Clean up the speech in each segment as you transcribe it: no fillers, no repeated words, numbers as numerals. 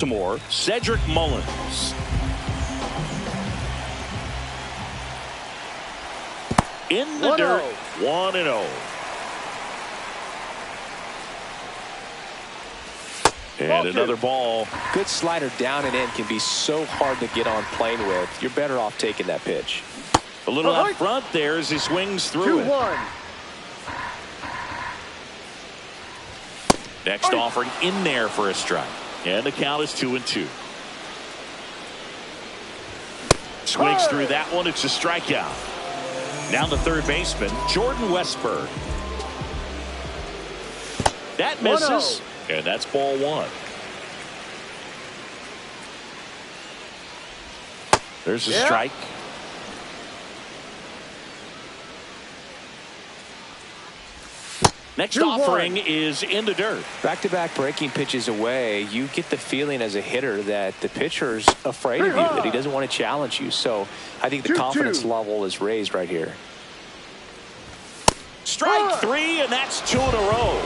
Baltimore, Cedric Mullins. In the dirt, 1-0. And another ball. Good slider down and in can be so hard to get on plane with. You're better off taking that pitch. A little out front there as he swings through it. 2-1. Next offering in there for a strike. And the count is 2-2. Swings through that one. It's a strikeout. Now the third baseman, Jordan Westburg. That misses. And that's ball one. There's a strike. Next offering is in the dirt. Back-to-back breaking pitches away, you get the feeling as a hitter that the pitcher's afraid of you, that he doesn't want to challenge you. So I think the confidence level is raised right here. Strike three, and that's 2 in a row.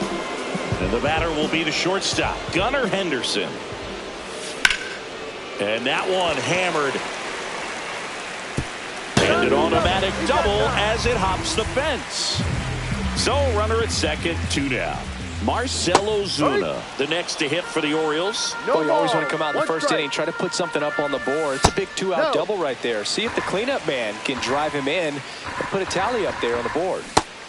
And the batter will be the shortstop, Gunnar Henderson. And that one hammered. And an automatic double as it hops the fence. So runner at second, 2 down. Marcell Ozuna, the next to hit for the Orioles. Well, you always want to come out in the first inning, try to put something up on the board. It's a big 2-out double right there. See if the cleanup man can drive him in and put a tally up there on the board.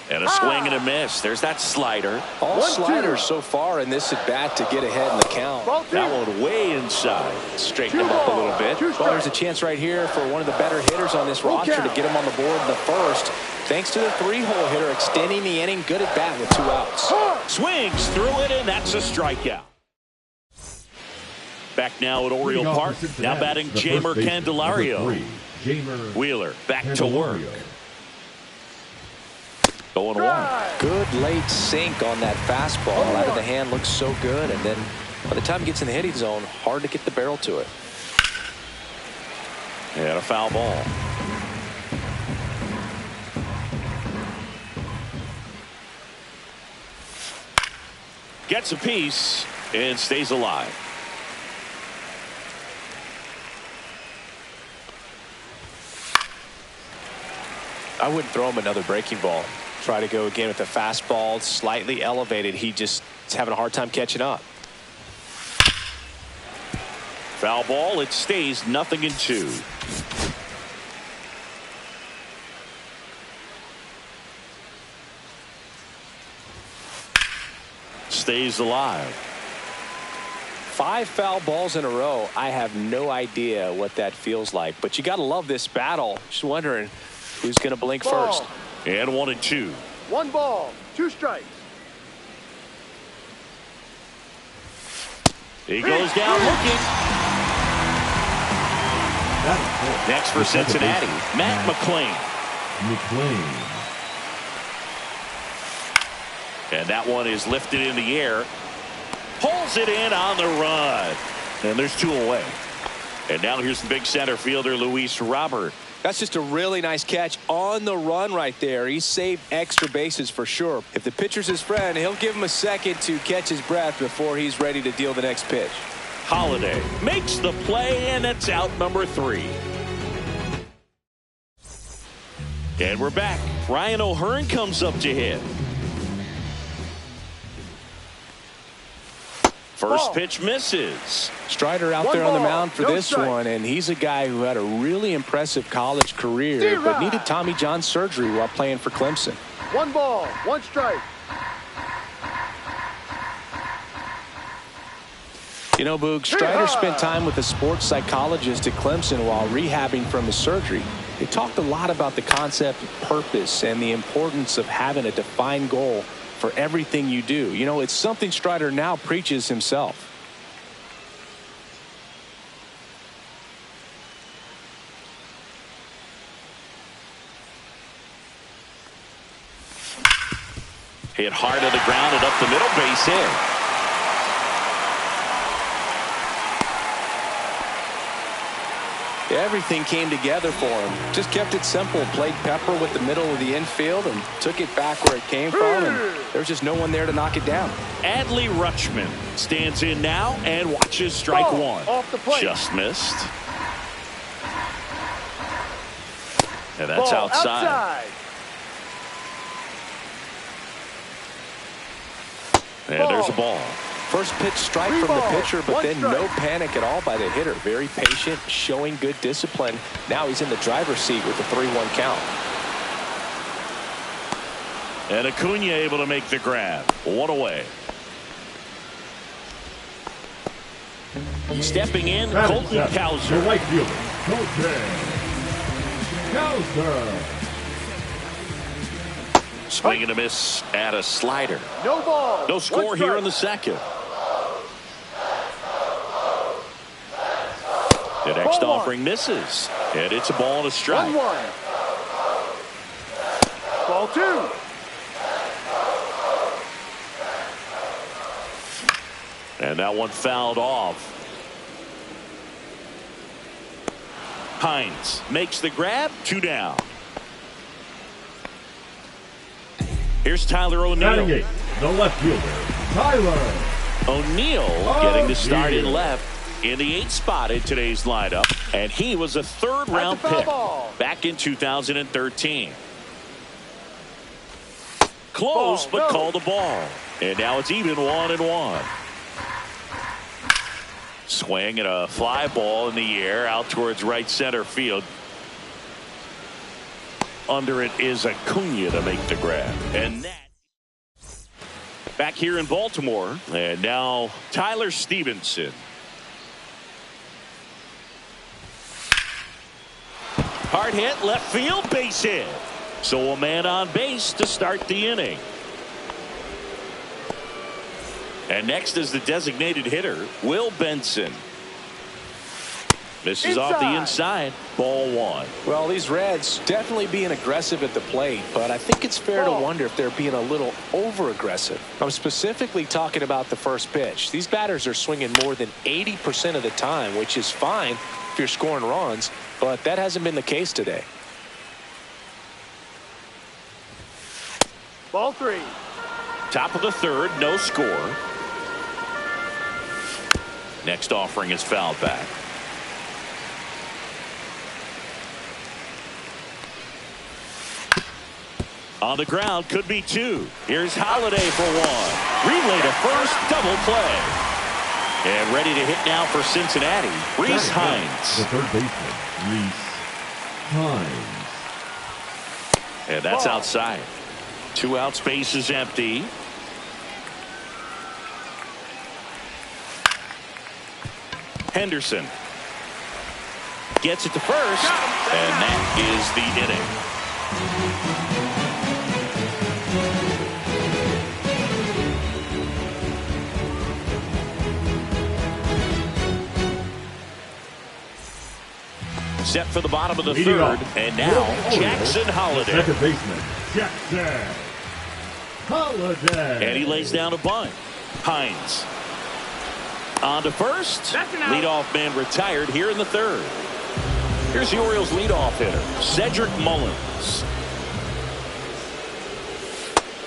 And a swing and a miss. There's that slider. All sliders so far in this at bat to get ahead in the count. That one way inside. Straighten him up a little bit. Well, there's a chance right here for one of the better hitters on this roster to get him on the board in the first. Thanks to the 3-hole hitter extending the inning. Good at bat with 2 outs. Swings through it, and that's a strikeout. Back now at Oriole Park. Now batting Jeimer Candelario. Wheeler back to work. 0-1. Good late sink on that fastball. Out of the hand looks so good, and then by the time it gets in the hitting zone, hard to get the barrel to it. And a foul ball. Gets a piece and stays alive. I wouldn't throw him another breaking ball. Try to go again with the fastball, slightly elevated. He just is having a hard time catching up. Foul ball. It stays 0-2. Stays alive. 5 foul balls in a row. I have no idea what that feels like, but you got to love this battle. Just wondering who's going to blink first. And 1-2. 1 ball, 2 strikes. He goes down looking. Next for Cincinnati, Matt McLain. And that one is lifted in the air. Pulls it in on the run. And there's 2 away. And now here's the big center fielder, Luis Robert. That's just a really nice catch on the run right there. He saved extra bases for sure. If the pitcher's his friend, he'll give him a second to catch his breath before he's ready to deal the next pitch. Holiday makes the play, and it's out number 3. And we're back. Ryan O'Hearn comes up to hit. First pitch misses. Strider out there on the mound for this one, and he's a guy who had a really impressive college career, but needed Tommy John surgery while playing for Clemson. 1 ball, 1 strike. You know, Boog, Strider spent time with a sports psychologist at Clemson while rehabbing from his surgery. They talked a lot about the concept of purpose and the importance of having a defined goal for everything you do. You know, it's something Strider now preaches himself. Hit hard to the ground and up the middle, base hit. Everything came together for him. Just kept it simple. Played pepper with the middle of the infield and took it back where it came from. And there was just no one there to knock it down. Adley Rutschman stands in now and watches strike one. Off the plate. Just missed. And that's outside. And there's a ball. First pitch strike from the pitcher, but then no panic at all by the hitter. Very patient, showing good discipline. Now he's in the driver's seat with the 3-1 count. And Acuna able to make the grab. One away. Stepping in, Colton Cowser. The right fielder, Colton Cowser. Swing and a miss at a slider. No ball. No score here in the second. The next offering misses. And it's a ball and a strike. 1-1. Ball 2. And that one fouled off. Hines makes the grab. 2 down. Here's Tyler O'Neill. The left fielder, Tyler O'Neill getting the start in left in the 8th spot in today's lineup. And he was a 3rd-round pick back in 2013. Close, but called a ball. And now it's even 1-1. Swing and a fly ball in the air out towards right center field. Under it is Acuna to make the grab. And that back here in Baltimore. And now Tyler Stevenson. Hard hit, left field, base hit. So a man on base to start the inning. And next is the designated hitter, Will Benson. Misses off the inside. Ball 1. Well, these Reds definitely being aggressive at the plate, but I think it's fair to wonder if they're being a little over-aggressive. I'm specifically talking about the first pitch. These batters are swinging more than 80% of the time, which is fine if you're scoring runs, but that hasn't been the case today. Ball 3. Top of the 3rd, no score. Next offering is fouled back. On the ground, could be 2. Here's Holiday for 1. Relay to first, double play. And ready to hit now for Cincinnati, Reese Hines. The third baseman, Reese Hines. And that's outside. 2 outs, base is empty. Henderson gets it to first, and that is the inning. Set for the bottom of the 3rd, and now Jackson Holiday. Second baseman, Jackson Holiday. And he lays down a bunt. Hines on to first. Leadoff man retired here in the 3rd. Here's the Orioles leadoff hitter, Cedric Mullins.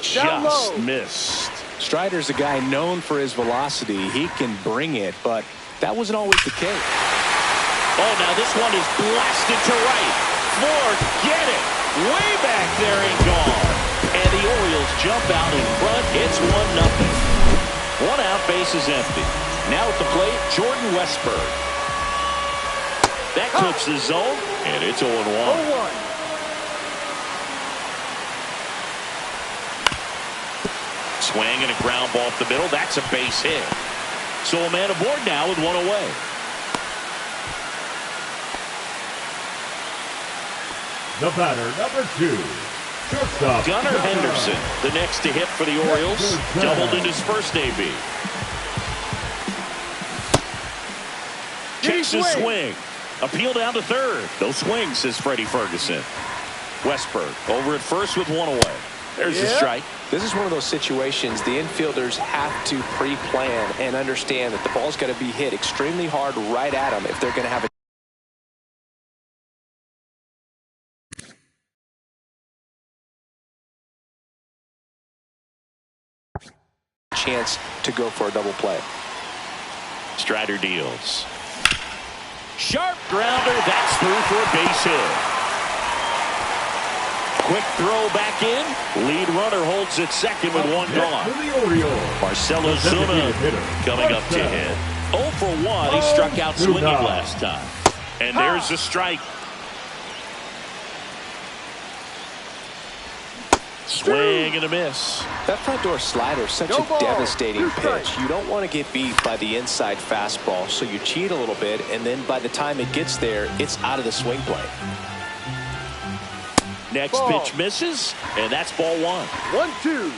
Just missed. Strider's a guy known for his velocity. He can bring it, but that wasn't always the case. Oh, now this one is blasted to right. Forget it. Way back there and gone. And the Orioles jump out in front. It's 1-0. 1 out, base is empty. Now at the plate, Jordan Westberg. That clips the zone, and it's 0-1. 0-1. Swing and a ground ball off the middle. That's a base hit. So a man aboard now with 1 away. The batter, number 2, shortstop Gunnar Henderson, the next to hit for the Orioles, doubled in his first AB. Checks his swing. Appeal down to 3rd. No swing, says Freddie Ferguson. Westberg over at first with 1 away. There's the strike. This is one of those situations the infielders have to pre-plan and understand that the ball's got to be hit extremely hard right at them if they're going to have a chance to go for a double play. Strider deals. Sharp grounder. That's through for a base hit. Quick throw back in. Lead runner holds at second with one gone. Marcelo Zuna coming up to hit. 0 for 1. He struck out swinging last time. And there's a strike. Swing and a miss. That front door slider is such a devastating pitch. You don't want to get beat by the inside fastball, so you cheat a little bit, and then by the time it gets there, it's out of the swing plane. Next pitch misses, and that's ball 1. 1-2.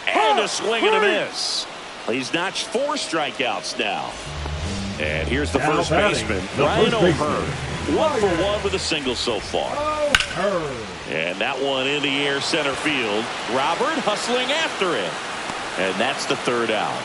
And a swing and a miss. He's notched 4 strikeouts now. And here's the first baseman, Ryan O'Hearn. 1 for 1 with a single so far. And that one in the air center field. Robert hustling after it. And that's the 3rd out.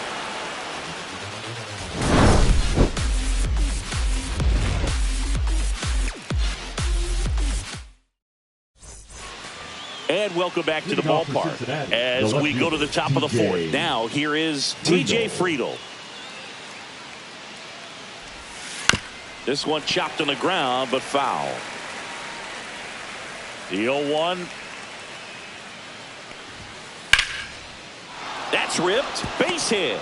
And welcome back to the ballpark as we go to the top of the 4th. Now here is TJ Friedl. This one chopped on the ground, but foul. The 0-1. That's ripped. Base hit.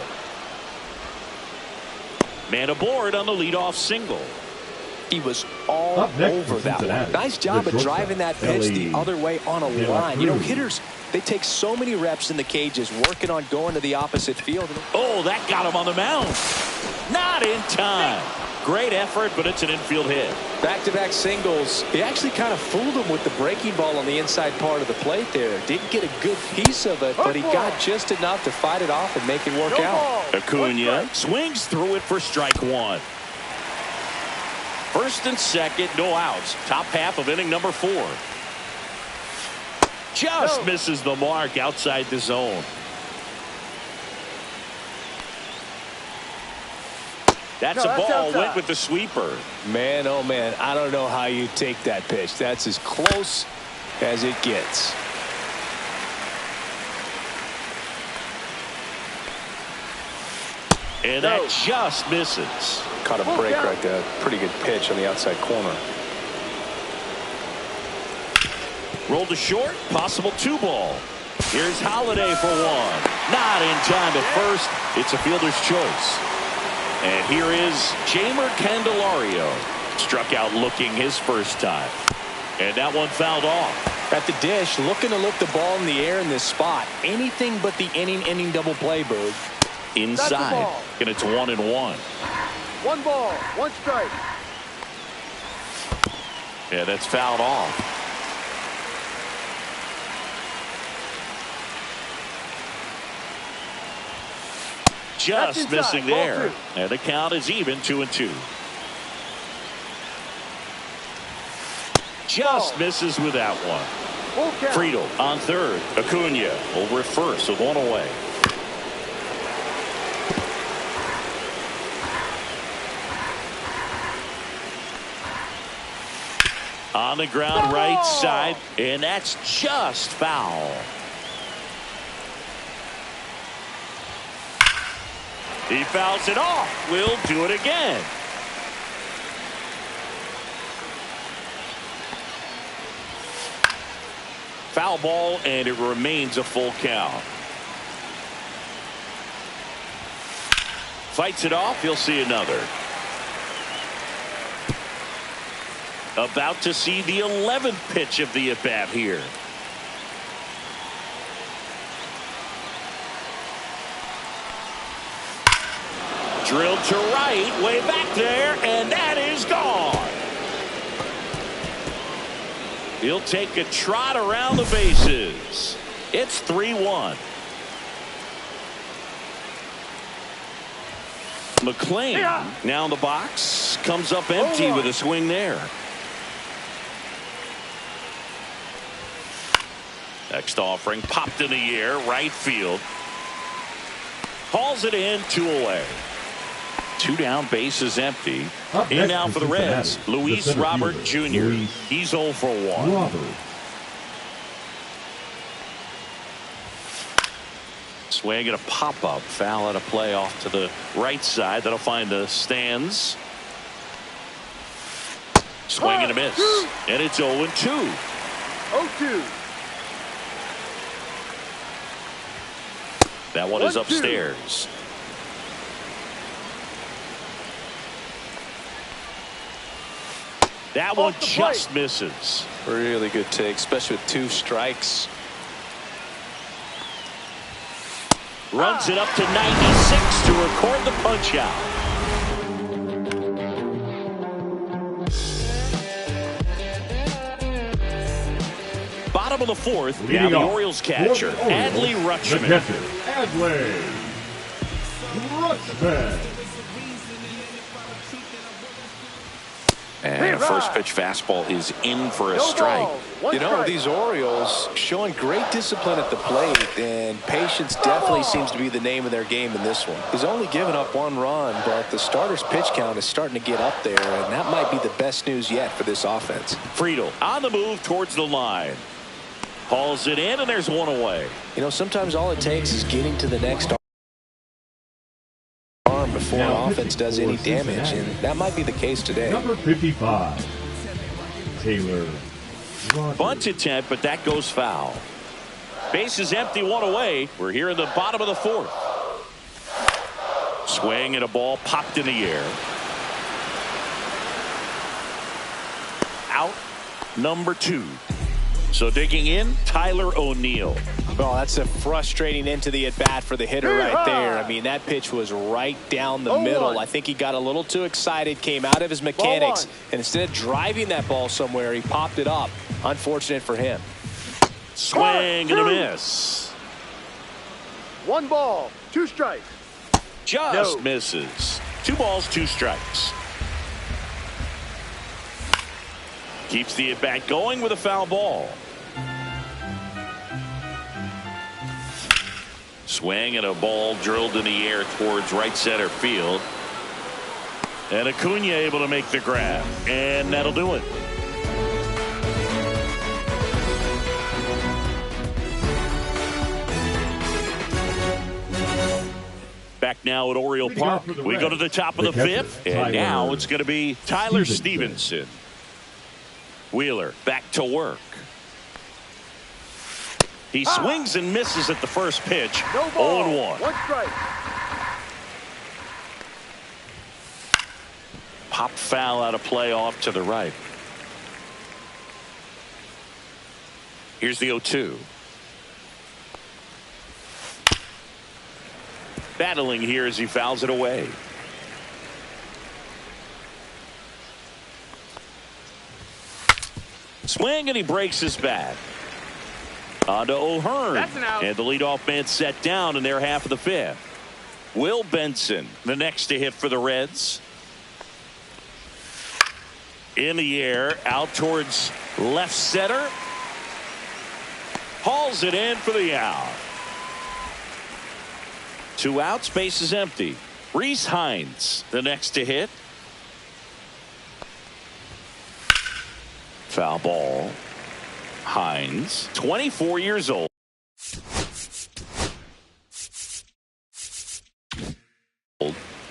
Man aboard on the leadoff single. He was all over that one. Nice job of driving that pitch the other way on a line. You know, hitters, they take so many reps in the cages working on going to the opposite field. Oh, that got him on the mound. Not in time. Great effort, but it's an infield hit. Back-to-back singles. He actually kind of fooled him with the breaking ball on the inside part of the plate there. Didn't get a good piece of it, but he got just enough to fight it off and make it work out. Acuna swings through it for strike 1. First and second, no outs. Top half of inning number 4. Just misses the mark outside the zone. That's a ball. Went with the sweeper. Man, oh man, I don't know how you take that pitch. That's as close as it gets. And that just misses. Caught a break right there. Pretty good pitch on the outside corner. Rolled to short. Possible 2-ball. Here's Holiday for 1. Not in time at first. It's a fielder's choice. And here is Jamer Candelario. Struck out looking his first time. And that one fouled off. At the dish, looking to look the ball in the air in this spot. Anything but the inning double play, Boog. Inside. And it's 1-1. 1 ball, 1 strike. Yeah, that's fouled off. Just missing there. And the count is even 2-2. Just misses with that one. Friedl on third. Acuna over at first with 1 away. On the ground right side, and that's just foul. He fouls it off. We'll do it again. Foul ball, and it remains a full count. Fights it off. You'll see another. About to see the 11th pitch of the at-bat here. Drilled to right, way back there, and that is gone. He'll take a trot around the bases. It's 3-1. McLean now in the box, comes up empty with a swing there. Next offering popped in the air, right field. Hauls it in, 2 away. 2 down, bases empty. In now for the Reds, Luis Robert Jr. He's 0 for 1. Swing and a pop-up. Foul out of play off to the right side. That'll find the stands. Swing and a miss. And it's 0-2. 0-2. That one is upstairs. That one just misses. Really good take, especially with 2 strikes. Runs it up to 96 to record the punch out. Bottom of the 4th, now the Orioles catcher, Adley Rutschman. Adley Rutschman. And a first pitch fastball is in for a strike. You know, these Orioles showing great discipline at the plate, and patience definitely seems to be the name of their game in this one. He's only given up 1 run, but the starter's pitch count is starting to get up there, and that might be the best news yet for this offense. Friedel on the move towards the line. Hauls it in, and there's 1 away. You know, sometimes all it takes is getting to the next arm before an offense does any damage, and that might be the case today. Number 55, Taylor Rogers. Bunt attempt, but that goes foul. Base is empty, 1 away. We're here in the bottom of the 4th. Swing and a ball popped in the air. Out number 2. So digging in, Tyler O'Neill. Well, that's a frustrating end to the at-bat for the hitter right there. I mean, that pitch was right down the middle. I think he got a little too excited, came out of his mechanics, and instead of driving that ball somewhere, he popped it up. Unfortunate for him. Swing and a miss. 1 ball, 2 strikes. Just misses. 2 balls, 2 strikes. Keeps the at-bat going with a foul ball. Swing and a ball drilled in the air towards right center field. And Acuna able to make the grab. And that'll do it. Back now at Oriole Park. We go to the top of the 5th. And now it's going to be Tyler Stevenson. Wheeler back to work. He swings and misses at the first pitch. 0-1. 1 strike. Pop foul out of play off to the right. Here's the 0-2. Battling here as he fouls it away. Swing and he breaks his bat. On to O'Hearn. And the leadoff man set down in their half of the 5th. Will Benson, the next to hit for the Reds. In the air, out towards left center. Hauls it in for the out. 2 outs, base is empty. Reese Hines, the next to hit. Foul ball. Hines, 24 years old.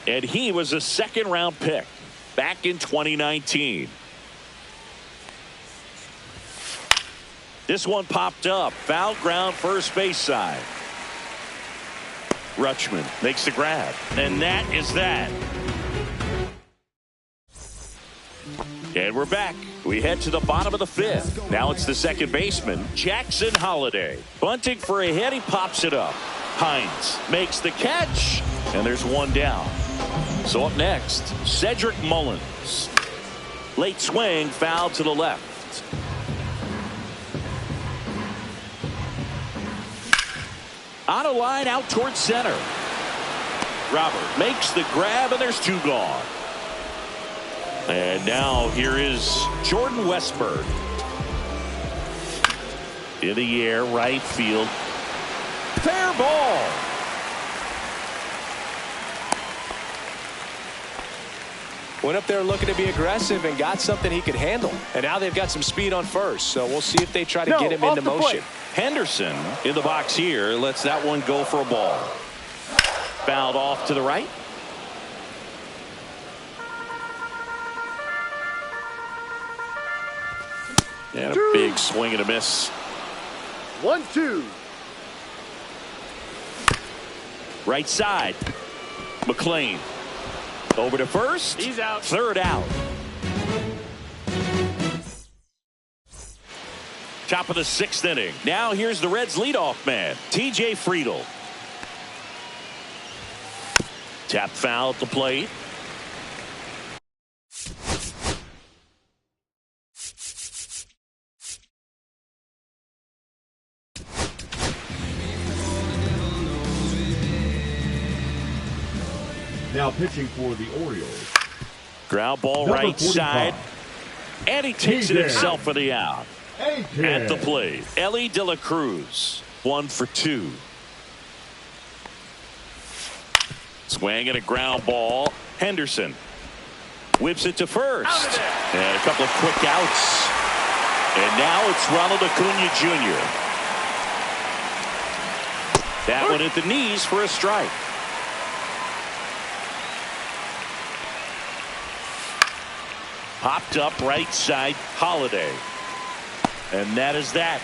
And he was a 2nd-round pick back in 2019. This one popped up. Foul ground, first base side. Rutschman makes the grab. And that is that. And we're back. We head to the bottom of the 5th. Now it's the second baseman, Jackson Holliday. Bunting for a hit, he pops it up. Hines makes the catch, and there's 1 down. So up next, Cedric Mullins. Late swing, foul to the left. On a line out towards center. Robert makes the grab, and there's 2 gone. And now here is Jordan Westburg. In the air, right field. Fair ball. Went up there looking to be aggressive and got something he could handle. And now they've got some speed on first, so we'll see if they try to get him into motion. Henderson in the box here lets that one go for a ball. Fouled off to the right. And a big swing and a miss. 1-2. Right side. McLean. Over to first. He's out. Third out. Top of the 6th inning. Now here's the Reds leadoff man, T.J. Friedl. Tap foul at the plate. Now pitching for the Orioles. Ground ball Number right 45. side. And he takes it himself for the out. At the plate, Ellie De La Cruz, 1 for 2. Swing and a ground ball. Henderson whips it to first. And a couple of quick outs. And now it's Ronald Acuna Jr. That one at the knees for a strike. Popped up right side, Holiday. And that is that.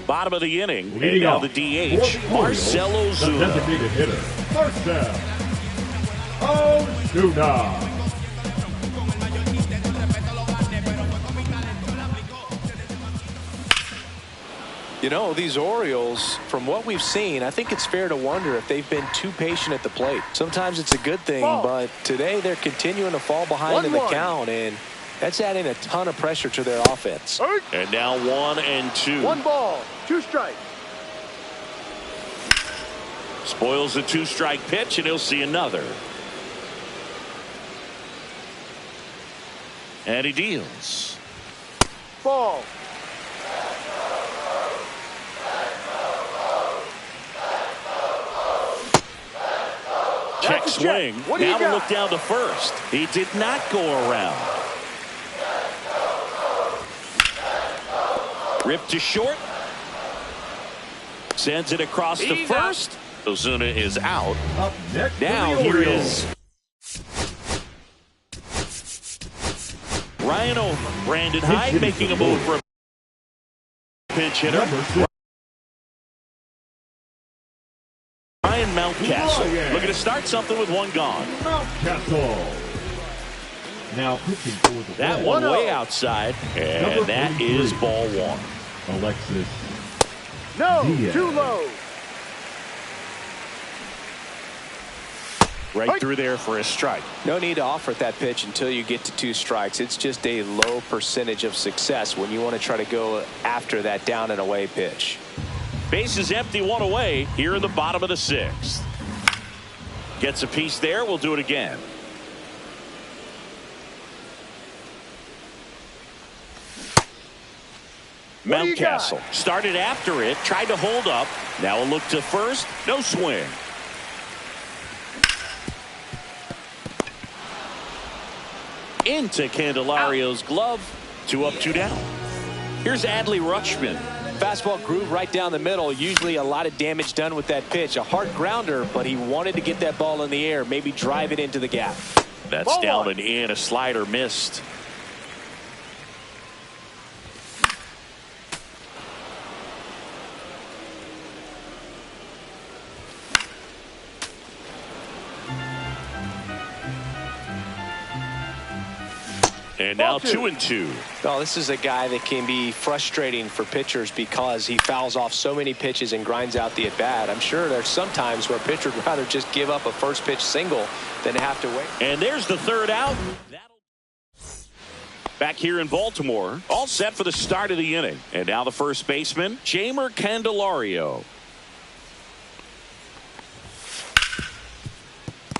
Bottom of the inning. Leading and now off the DH, Marcell Ozuna. The designated hitter. First down. Ozuna. You know, these Orioles, from what we've seen, I think it's fair to wonder if they've been too patient at the plate. Sometimes it's a good thing, but today they're continuing to fall behind in the count, and that's adding a ton of pressure to their offense. And now 1-2. 1 ball, 2 strikes. Spoils the 2-strike pitch, and he'll see another. And he deals. Ball. Check swing. Now to look down to first. He did not go around. Ripped to short. Sends it across to first. Ozuna is out. Up next now for the here Orioles. is Ryan Over. Brandon Hyde making a move for a pinch hitter. Ryan Mountcastle looking to start something with one gone. Mountcastle. Now pitching for the That Reds. one way outside, and that is ball 1. Alexis. No, Diaz. too low. Right through there for a strike. No need to offer that pitch until you get to 2 strikes. It's just a low percentage of success when you want to try to go after that down and away pitch. Base is empty, 1 away here in the bottom of the 6th. Gets a piece there. We'll do it again. Mountcastle started after it, tried to hold up. Now a look to first. No swing. Into Candelario's glove. 2 up, 2 down. Here's Adley Rutschman. Fastball groove right down the middle. Usually a lot of damage done with that pitch. A hard grounder, but he wanted to get that ball in the air, maybe drive it into the gap. That's Ball down 1. and in. A slider missed. And now 2-2. Oh, this is a guy that can be frustrating for pitchers because he fouls off so many pitches and grinds out the at-bat. I'm sure there's some times where a pitcher would rather just give up a first pitch single than have to wait. And there's the 3rd out. Back here in Baltimore, all set for the start of the inning. And now the first baseman, Jeimer Candelario.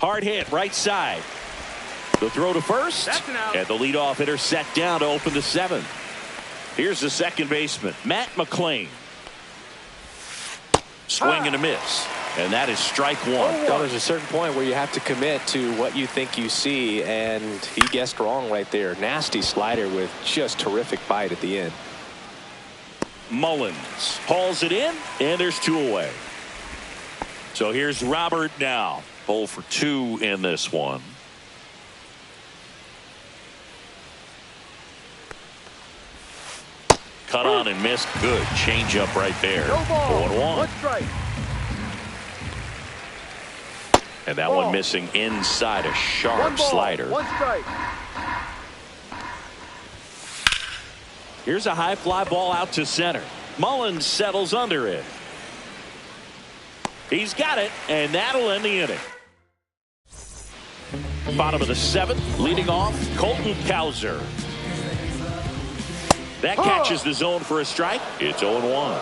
Hard hit, right side. The throw to first. That's an out. And the leadoff hitter set down to open the 7th. Here's the second baseman, Matt McLean. Swing and a miss. And that is strike one. Well, there's a certain point where you have to commit to what you think you see, and he guessed wrong right there. Nasty slider with just terrific bite at the end. Mullins hauls it in, and there's 2 away. So here's Robert now. 0 for 2 in this one. Cut on and missed. Good changeup right there. No ball. 0-1. 1 strike. And that one missing inside a sharp slider. 1 strike. Here's a high fly ball out to center. Mullins settles under it. He's got it, and that'll end the inning. Bottom of the 7th, leading off, Colton Cowser. That catches the zone for a strike. It's 0-1.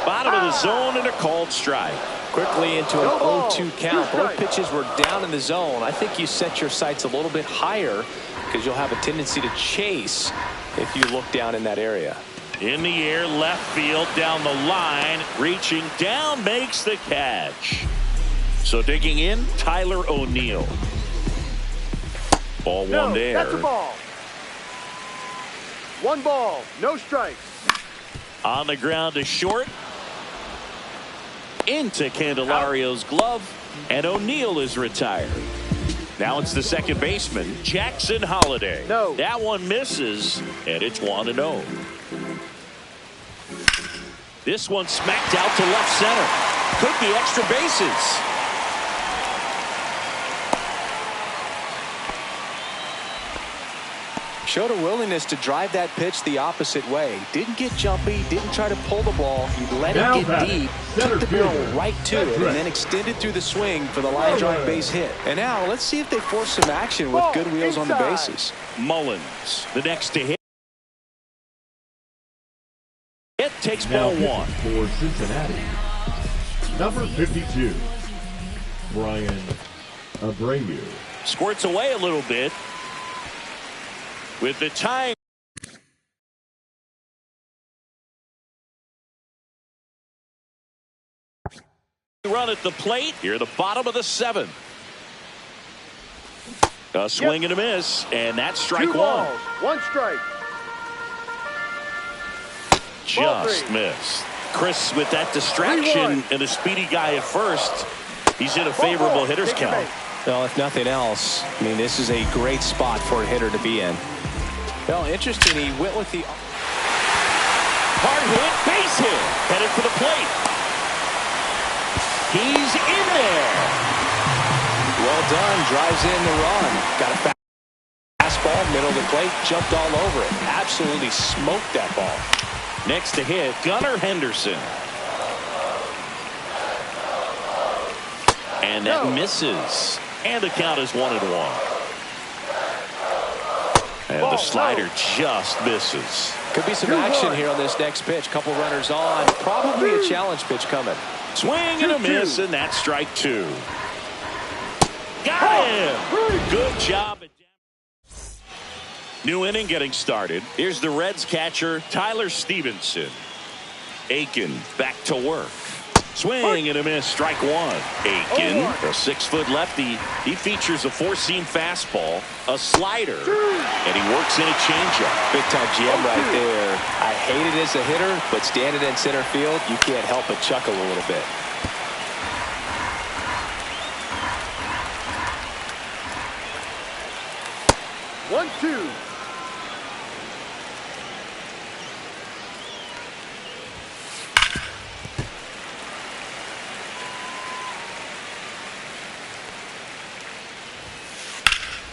Bottom of the zone and a called strike. Quickly into an 0-2 count. Both pitches were down in the zone. I think you set your sights a little bit higher because you'll have a tendency to chase if you look down in that area. In the air, left field, down the line, reaching down, makes the catch. So digging in, Tyler O'Neill. Ball one there. That's a ball. 1 ball, no strikes. On the ground to short. Into Candelario's glove, and O'Neill is retired. Now it's the second baseman, Jackson Holliday. No. That one misses, and it's 1-0. This one smacked out to left center. Could be extra bases. Showed a willingness to drive that pitch the opposite way. Didn't get jumpy, didn't try to pull the ball. He let it get deep, took the barrel right to it, and then extended through the swing for the line drive base hit. And now let's see if they force some action with good wheels on the bases. Mullins, the next to hit. It takes ball one. For Cincinnati, number 52, Brian Abreu. Squirts away a little bit. With the tying run at the plate, here at the bottom of the 7th. A swing and a miss, and that's strike 2 balls, 1 strike. Just missed. Chris with that distraction and a speedy guy at first. He's in a favorable hitter's count. Well, if nothing else, I mean, this is a great spot for a hitter to be in. Well, interesting. He went with the hard hit, base hit, headed for the plate. He's in there. Well done. Drives in the run. Got a fastball, middle of the plate, jumped all over it. Absolutely smoked that ball. Next to hit, Gunnar Henderson. And that misses. And the count is 1-1. And the slider just misses. Could be some action here on this next pitch. Couple runners on. Probably a challenge pitch coming. Swing and a miss, and that's strike 2. Got him. Good job. New inning getting started. Here's the Reds catcher, Tyler Stevenson. Aiken back to work. Swing and a miss, strike 1. Aiken, a 6-foot lefty. He features a 4-seam fastball, a slider, and he works in a changeup. Big time GM right there. I hate it as a hitter, but standing in center field, you can't help but chuckle a little bit. One, two.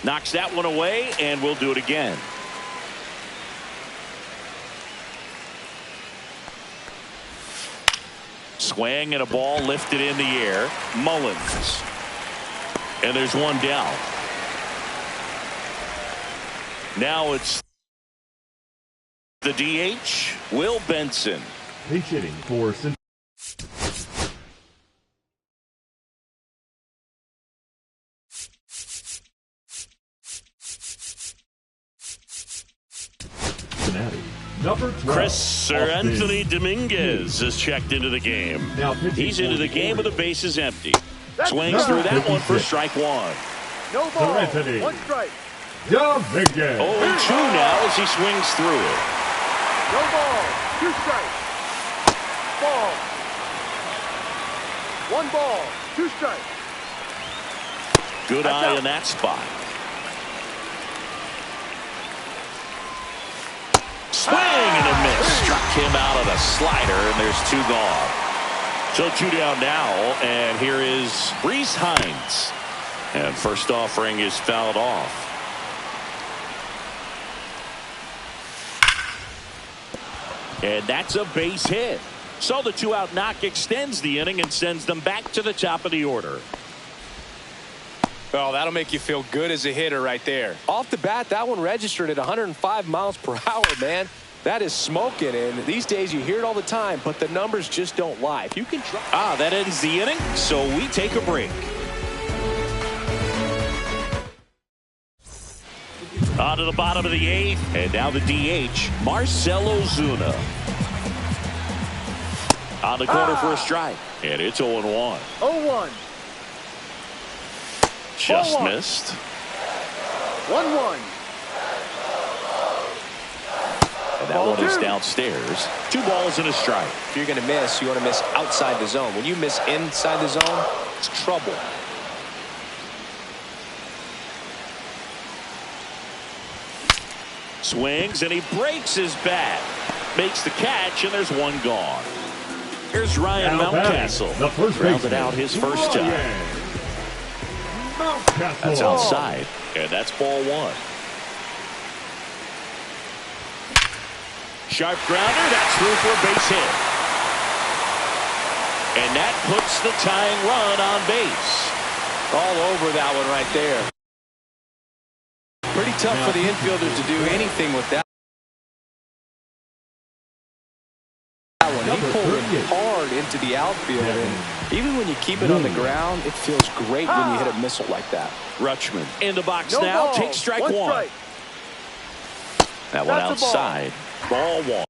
Knocks that one away, and we'll do it again. Swing and a ball lifted in the air. Mullins. And there's one down. Now it's the DH, Will Benson. Pinch hitting for Cincinnati, Number 12. Chris Anthony Dominguez has checked into the game. He's into the game with the bases empty. Swings through that one for strike one. No ball. Anthony. 1 strike. Dominguez. 0-2 now as he swings through it. No ball. 2 strikes. Ball. 1 ball. 2 strikes. Good eye in that spot. Swing and a miss. Struck him out of the slider, and there's 2 gone. So 2 down now, and here is Reese Hines. And first offering is fouled off. And that's a base hit. So the 2-out knock extends the inning and sends them back to the top of the order. Well, that'll make you feel good as a hitter right there. Off the bat, that one registered at 105 miles per hour, man. That is smoking, and these days you hear it all the time, but the numbers just don't lie. If you can try. That ends the inning, so we take a break. On to the bottom of the 8th, and now the DH, Marcell Ozuna. On the corner for a strike, and it's 0-1. 0-1. Just 1-1. missed. 1-1. And that one is downstairs. 2 balls and a strike. If you're going to miss, you want to miss outside the zone. When you miss inside the zone, it's trouble. Swings, and he breaks his bat. Makes the catch, and there's 1 gone. Here's Ryan Mountcastle. Grounded out his first time. That's outside, and that's ball 1. Sharp grounder, that's through for a base hit. And that puts the tying run on base. All over that one right there. Pretty tough for the infielders to do anything with that one. He pulled it hard into the outfield, and even when you keep it on the ground, it feels great when you hit a missile like that. Rutschman in the box No now. ball. Takes strike 1. Strike. That one That's a ball. outside. Ball 1.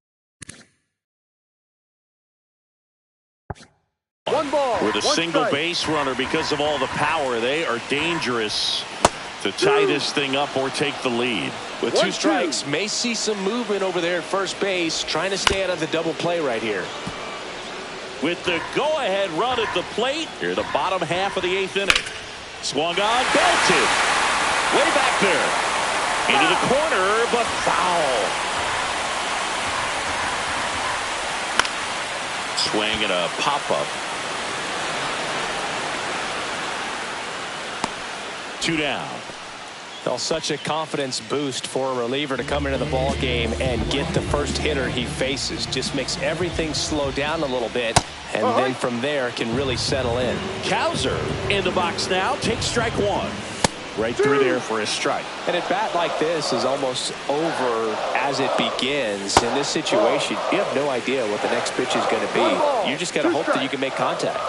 1 ball. With a 1 single strike. base runner, because of all the power, they are dangerous to tie this thing up or take the lead. With 2 strikes, may see some movement over there at first base, trying to stay out of the double play right here. With the go-ahead run at the plate, here the bottom half of the 8th inning. Swung on, belted. Way back there. Into the corner, but foul. Swing and a pop-up. 2 down. Well, such a confidence boost for a reliever to come into the ball game and get the first hitter he faces. Just makes everything slow down a little bit, and then from there can really settle in. Cowser in the box now. Takes strike 1. Right through there for a strike. And at bat like this is almost over as it begins. In this situation, you have no idea what the next pitch is going to be. You just got to hope that you can make contact.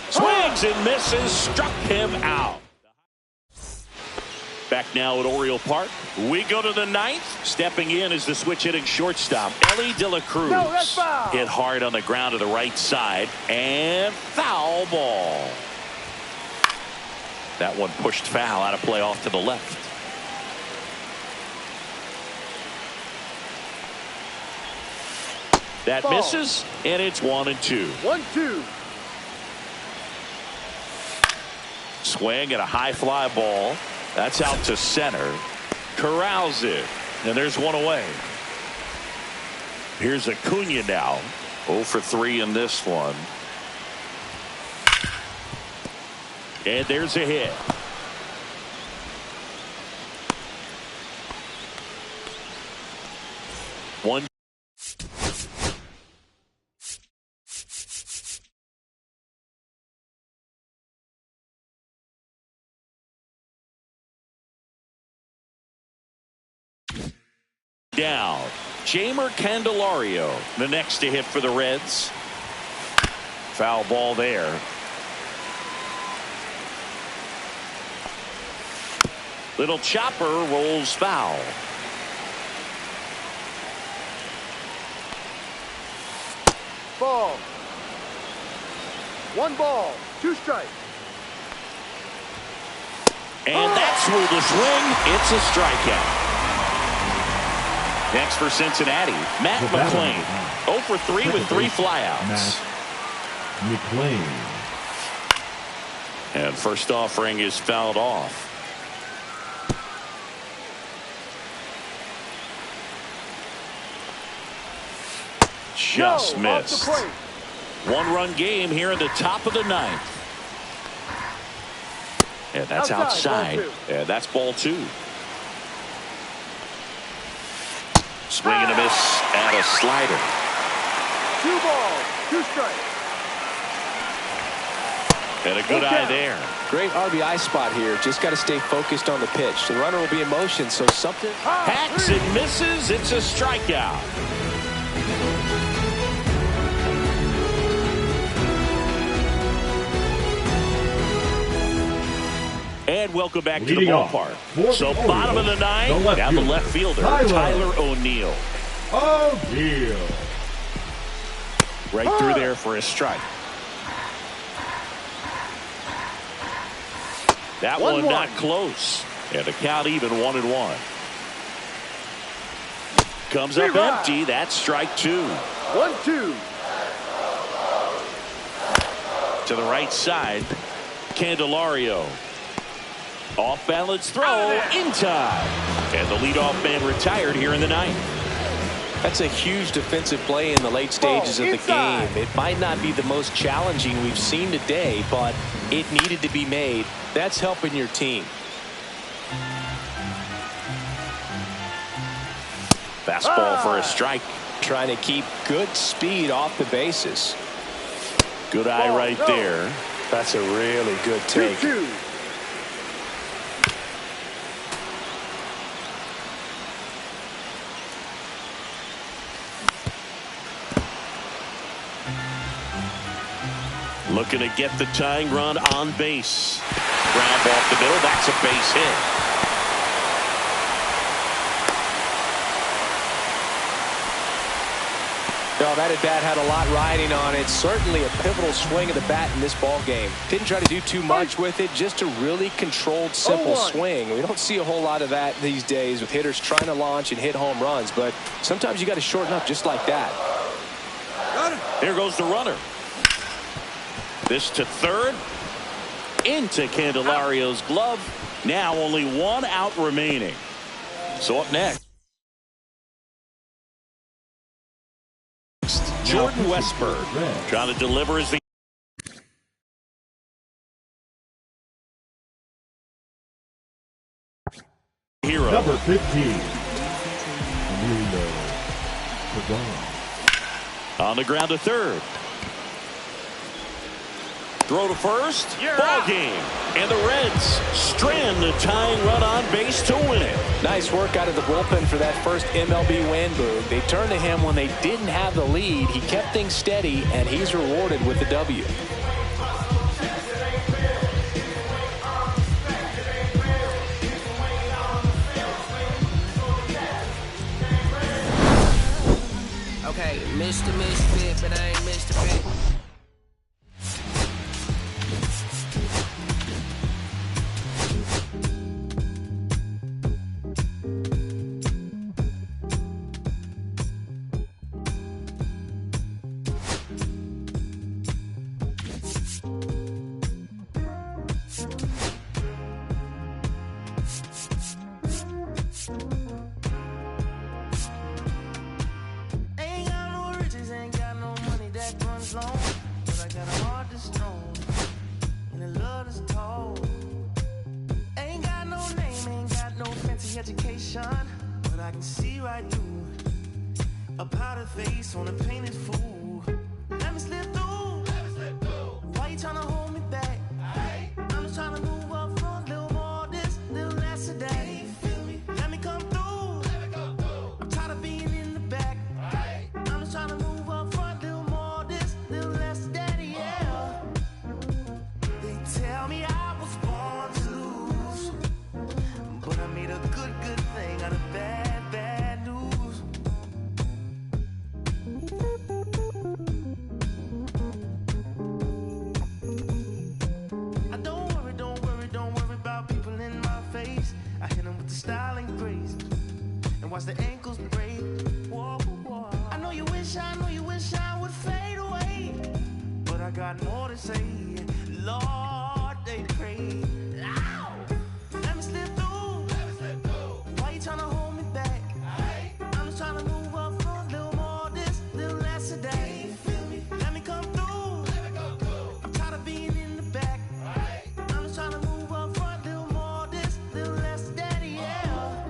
Swings and misses. Struck him out. Back now at Oriole Park. We go to the 9th. Stepping in is the switch hitting shortstop, Ellie De La Cruz. No, that's foul. Hit hard on the ground to the right side. And foul ball. That one pushed foul out of play off to the left. That Ball. misses, and it's 1-2. 1-2. Swing and a high fly ball. That's out to center. Corrals it. And there's 1 away. Here's Acuna now. 0 for 3 in this one. And there's a hit. One. Down. Jamer Candelario, the next to hit for the Reds. Foul ball there. Little chopper rolls foul. ball. 1 ball, 2 strikes. And that's smooth the swing. It's a strikeout. Next for Cincinnati, Matt McClain. 0 for 3 with 3 flyouts. McClain. And first offering is fouled off. Just missed. 1-run game here in the top of the 9th. And that's outside. And that's ball 2. Swing and a miss and a slider. 2 balls, 2 strikes. And a good eye there. Great RBI spot here. Just got to stay focused on the pitch. The runner will be in motion, so something. Hacks and misses. It's a strikeout. And welcome back to the ballpark. So bottom of the 9th, now the left fielder, Tyler O'Neill. Right through there for a strike. That one not close. And the count even 1-1. Comes up empty. That's strike 2. 1-2. To the right side, Candelario. Off balance throw in time. And the leadoff man retired here in the 9th. That's a huge defensive play in the late stages of the game. It might not be the most challenging we've seen today, but it needed to be made. That's helping your team. Fastball for a strike. Trying to keep good speed off the bases. Good eye right there. That's a really good take. 2-2. Looking to get the tying run on base. Ground off the middle. That's a base hit. No, that at bat had a lot riding on it. Certainly a pivotal swing of the bat in this ball game. Didn't try to do too much with it. Just a really controlled, simple swing. We don't see a whole lot of that these days with hitters trying to launch and hit home runs. But sometimes you got to shorten up just like that. Here goes the runner. This to third. Into Candelario's glove. Now only 1 out remaining. So up next, Jordan Westburg trying to deliver his hero. Number 15. On the ground to third. Throw to first. Ball game. And the Reds strand the tying run on base to win it. Nice work out of the bullpen for that first MLB win, Boog. They turned to him when they didn't have the lead. He kept things steady, and he's rewarded with the W. Okay, Mr. Misfit, but I ain't Mr. Fit. Education, but I can see right through a powder face on a painted fool. Let me slip through. Why you trying to hold me back? I'm just trying to move up front, little more this, little less today. Let me come through. I'm tired of being in the back. I'm just trying to move up front, little more this, little less daddy, yeah. They tell me I was born to lose, but I made a good thing out of bad news. and watch the ankles break. Whoa, whoa. I know you wish I would fade away, but I got more to say. Lord, they pray. Ow! Let me slip through. Why you tryna hold me back? I'm just tryna move up for a little more, this little less a day. Let me come through. I'm tired of being in the back. I'm just tryna move up for a little more, this little less a day, yeah.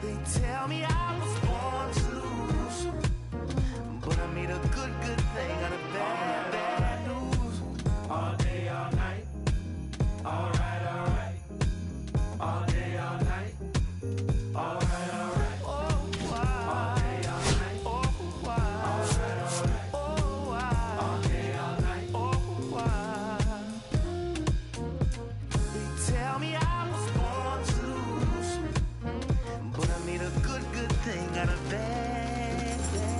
They tell me I was born to lose, but I made a good thing out of bad news. All day, all night. Alright, alright. All day, all night. Alright, alright. Oh, wow. All day, all night. Oh, wow. Alright, alright. Oh, wow. All day, all night. Oh, wow. They tell me I was born to lose, but I made a good thing out of bad news.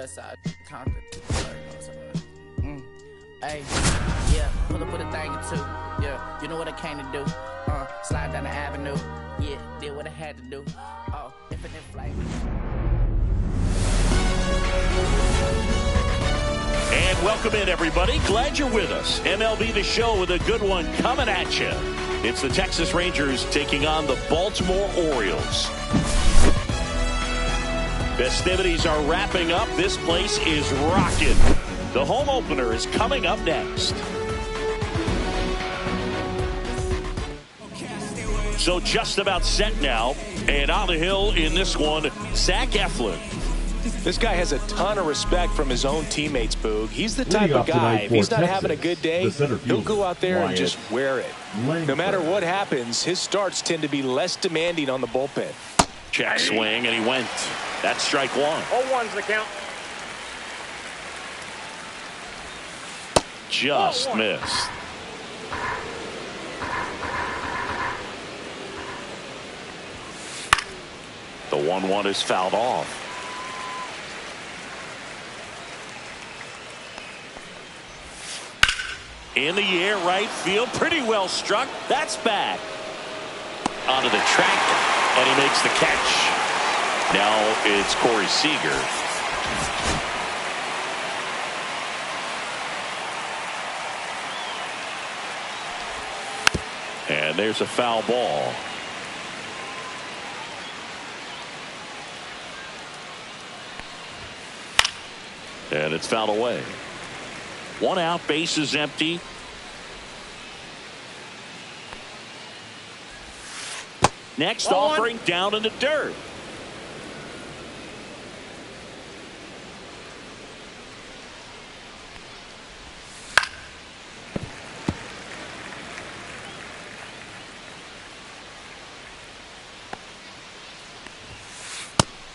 west side. Conquer. Hey, yeah, pull up with a thing or two. Yeah, you know what I came to do. Slide down the avenue. Yeah, did what I had to do. Oh, infinite flight. And welcome in, everybody. Glad you're with us. MLB The Show with a good one coming at you. It's the Texas Rangers taking on the Baltimore Orioles. Festivities are wrapping up. This place is rocking. The home opener is coming up next. So just about set now. And on the hill in this one, Zach Eflin. This guy has a ton of respect from his own teammates, Boog. He's the type of guy, if he's not having a good day, he'll go out there and just wear it. No matter what happens, his starts tend to be less demanding on the bullpen. Check swing, and he went. That's strike one. 0-1's the count. Just missed. The 1-1 is fouled off. In the air, right field, pretty well struck. That's back. Onto the track, and he makes the catch. Now it's Corey Seager. And there's a foul ball. And it's fouled away. One out, base is empty. Next offering down in the dirt.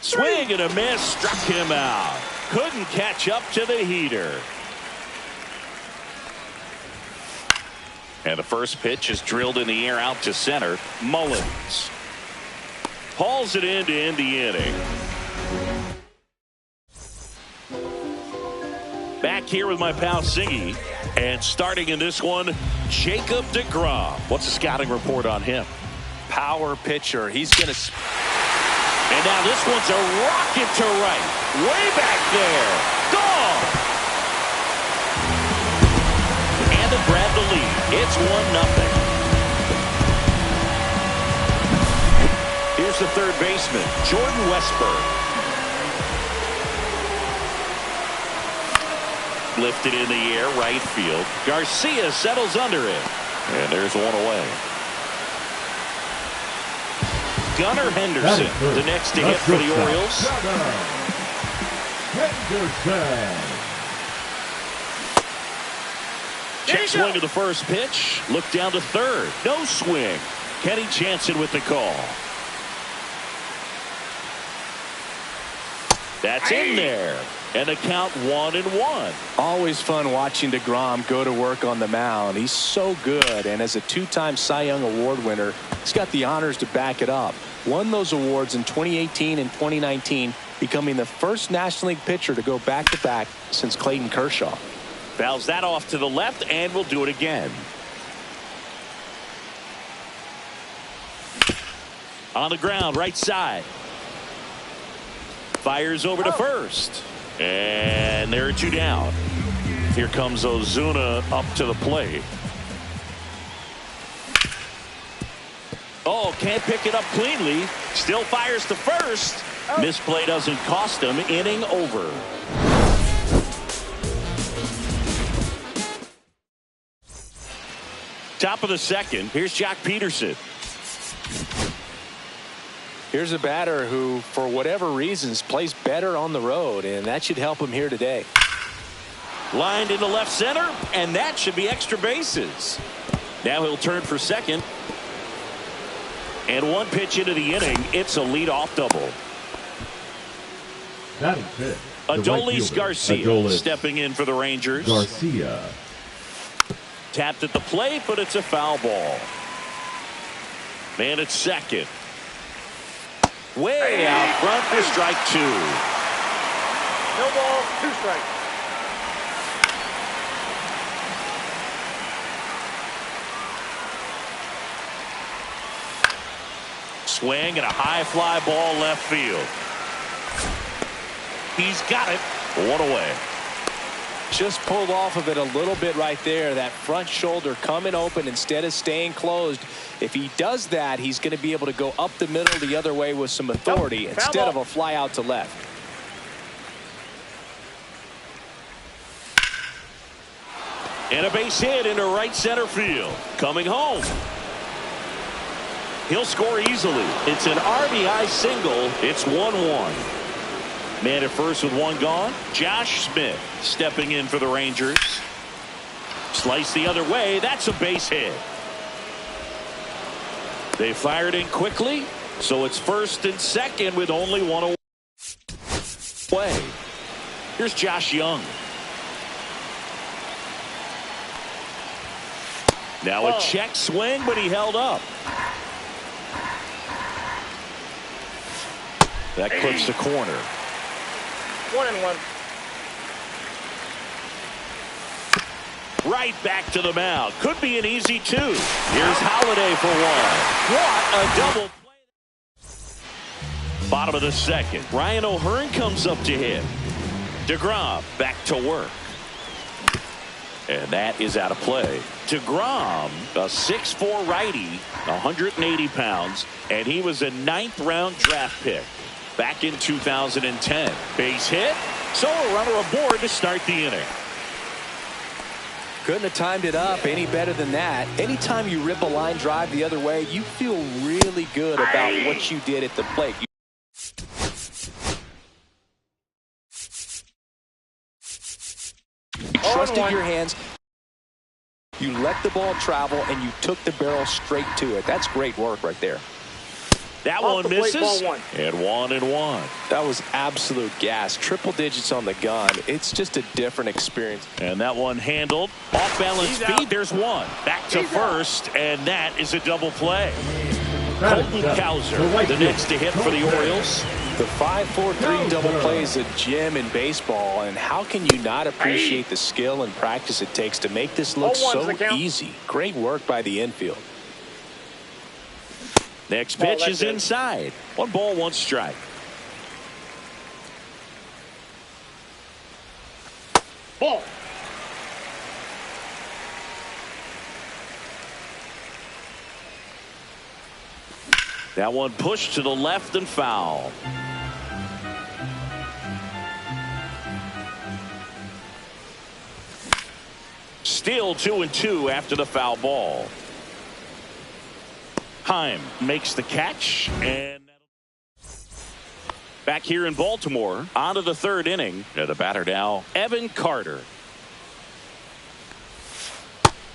Swing and a miss, struck him out. Couldn't catch up to the heater. And the first pitch is drilled in the air out to center. Mullins hauls it in to end the inning. Back here with my pal Singy. And starting in this one, Jacob deGrom. What's the scouting report on him? Power pitcher. He's going to... And now this one's a rocket to right. Way back there. Gone. And to grab the lead. It's 1-0. Here's the third baseman, Jordan Westburg. Lifted in the air, right field. Garcia settles under it. And there's one away. Gunnar Henderson, the next to hit for the Orioles. Henderson. Check swing to the first pitch. Look down to third. No swing. Kenny Jansen with the call. That's in there. And the count 1-1. Always fun watching deGrom go to work on the mound. He's so good. And as a two-time Cy Young Award winner, he's got the honors to back it up. Won those awards in 2018 and 2019, becoming the first National League pitcher to go back-to-back since Clayton Kershaw. Fouls that off to the left, and we'll do it again. On the ground, right side. Fires over to first. And there are two down. Here comes Ozuna up to the plate. Oh, can't pick it up cleanly. Still fires to first. Misplay doesn't cost him. Inning over. Top of the second. Here's Jock Peterson. Here's a batter who, for whatever reasons, plays better on the road, and that should help him here today. Lined into left center, and that should be extra bases. Now he'll turn for second. And one pitch into the inning, it's a leadoff double. Batting fifth, Adolis Garcia stepping in for the Rangers. Garcia. Tapped at the plate, but it's a foul ball. Man at second. Way out front for strike two. No ball, 2 strikes. Swing and a high fly ball left field. He's got it. 1 away. Just pulled off of it a little bit right there. That front shoulder coming open instead of staying closed. If he does that, he's going to be able to go up the middle the other way with some authority instead of a fly out to left. And a base hit into right center field. Coming home. He'll score easily. It's an RBI single. It's 1-1. Man at first with 1 gone. Josh Smith stepping in for the Rangers. Slice the other way. That's a base hit. They fired in quickly, so it's first and second with only 1 away. Here's Josh Young. Now a check swing, but he held up. That clips the corner. 1-1. Right back to the mound. Could be an easy 2. Here's Holiday for 1. What a double play. Bottom of the second. Ryan O'Hearn comes up to hit. DeGrom back to work. And that is out of play. DeGrom, a 6'4" righty, 180 pounds, and he was a 9th round draft pick back in 2010. Base hit, so a runner aboard to start the inning. Couldn't have timed it up any better than that. Anytime you rip a line drive the other way, you feel really good about what you did at the plate. You trusted your hands. You let the ball travel, and you took the barrel straight to it. That's great work right there. That Off one the plate, misses. ball 1. And 1-1. That was absolute gas. Triple digits on the gun. It's just a different experience. And that one handled. Off balance He's speed. out. There's 1. Back to He's first, and that is a double play. Batting Colton seven, Cowser, right the field. next to hit for the Orioles. The 5-4-3 double play is a gem in baseball, and how can you not appreciate the skill and practice it takes to make this look 0-1's so the count. easy? Great work by the infield. Next pitch that's is it. inside. 1 ball, 1 strike. Ball. That one pushed to the left and foul. Still 2-2 after the foul ball. Heim makes the catch, and back here in Baltimore, on to the 3rd inning. The batter now, Evan Carter.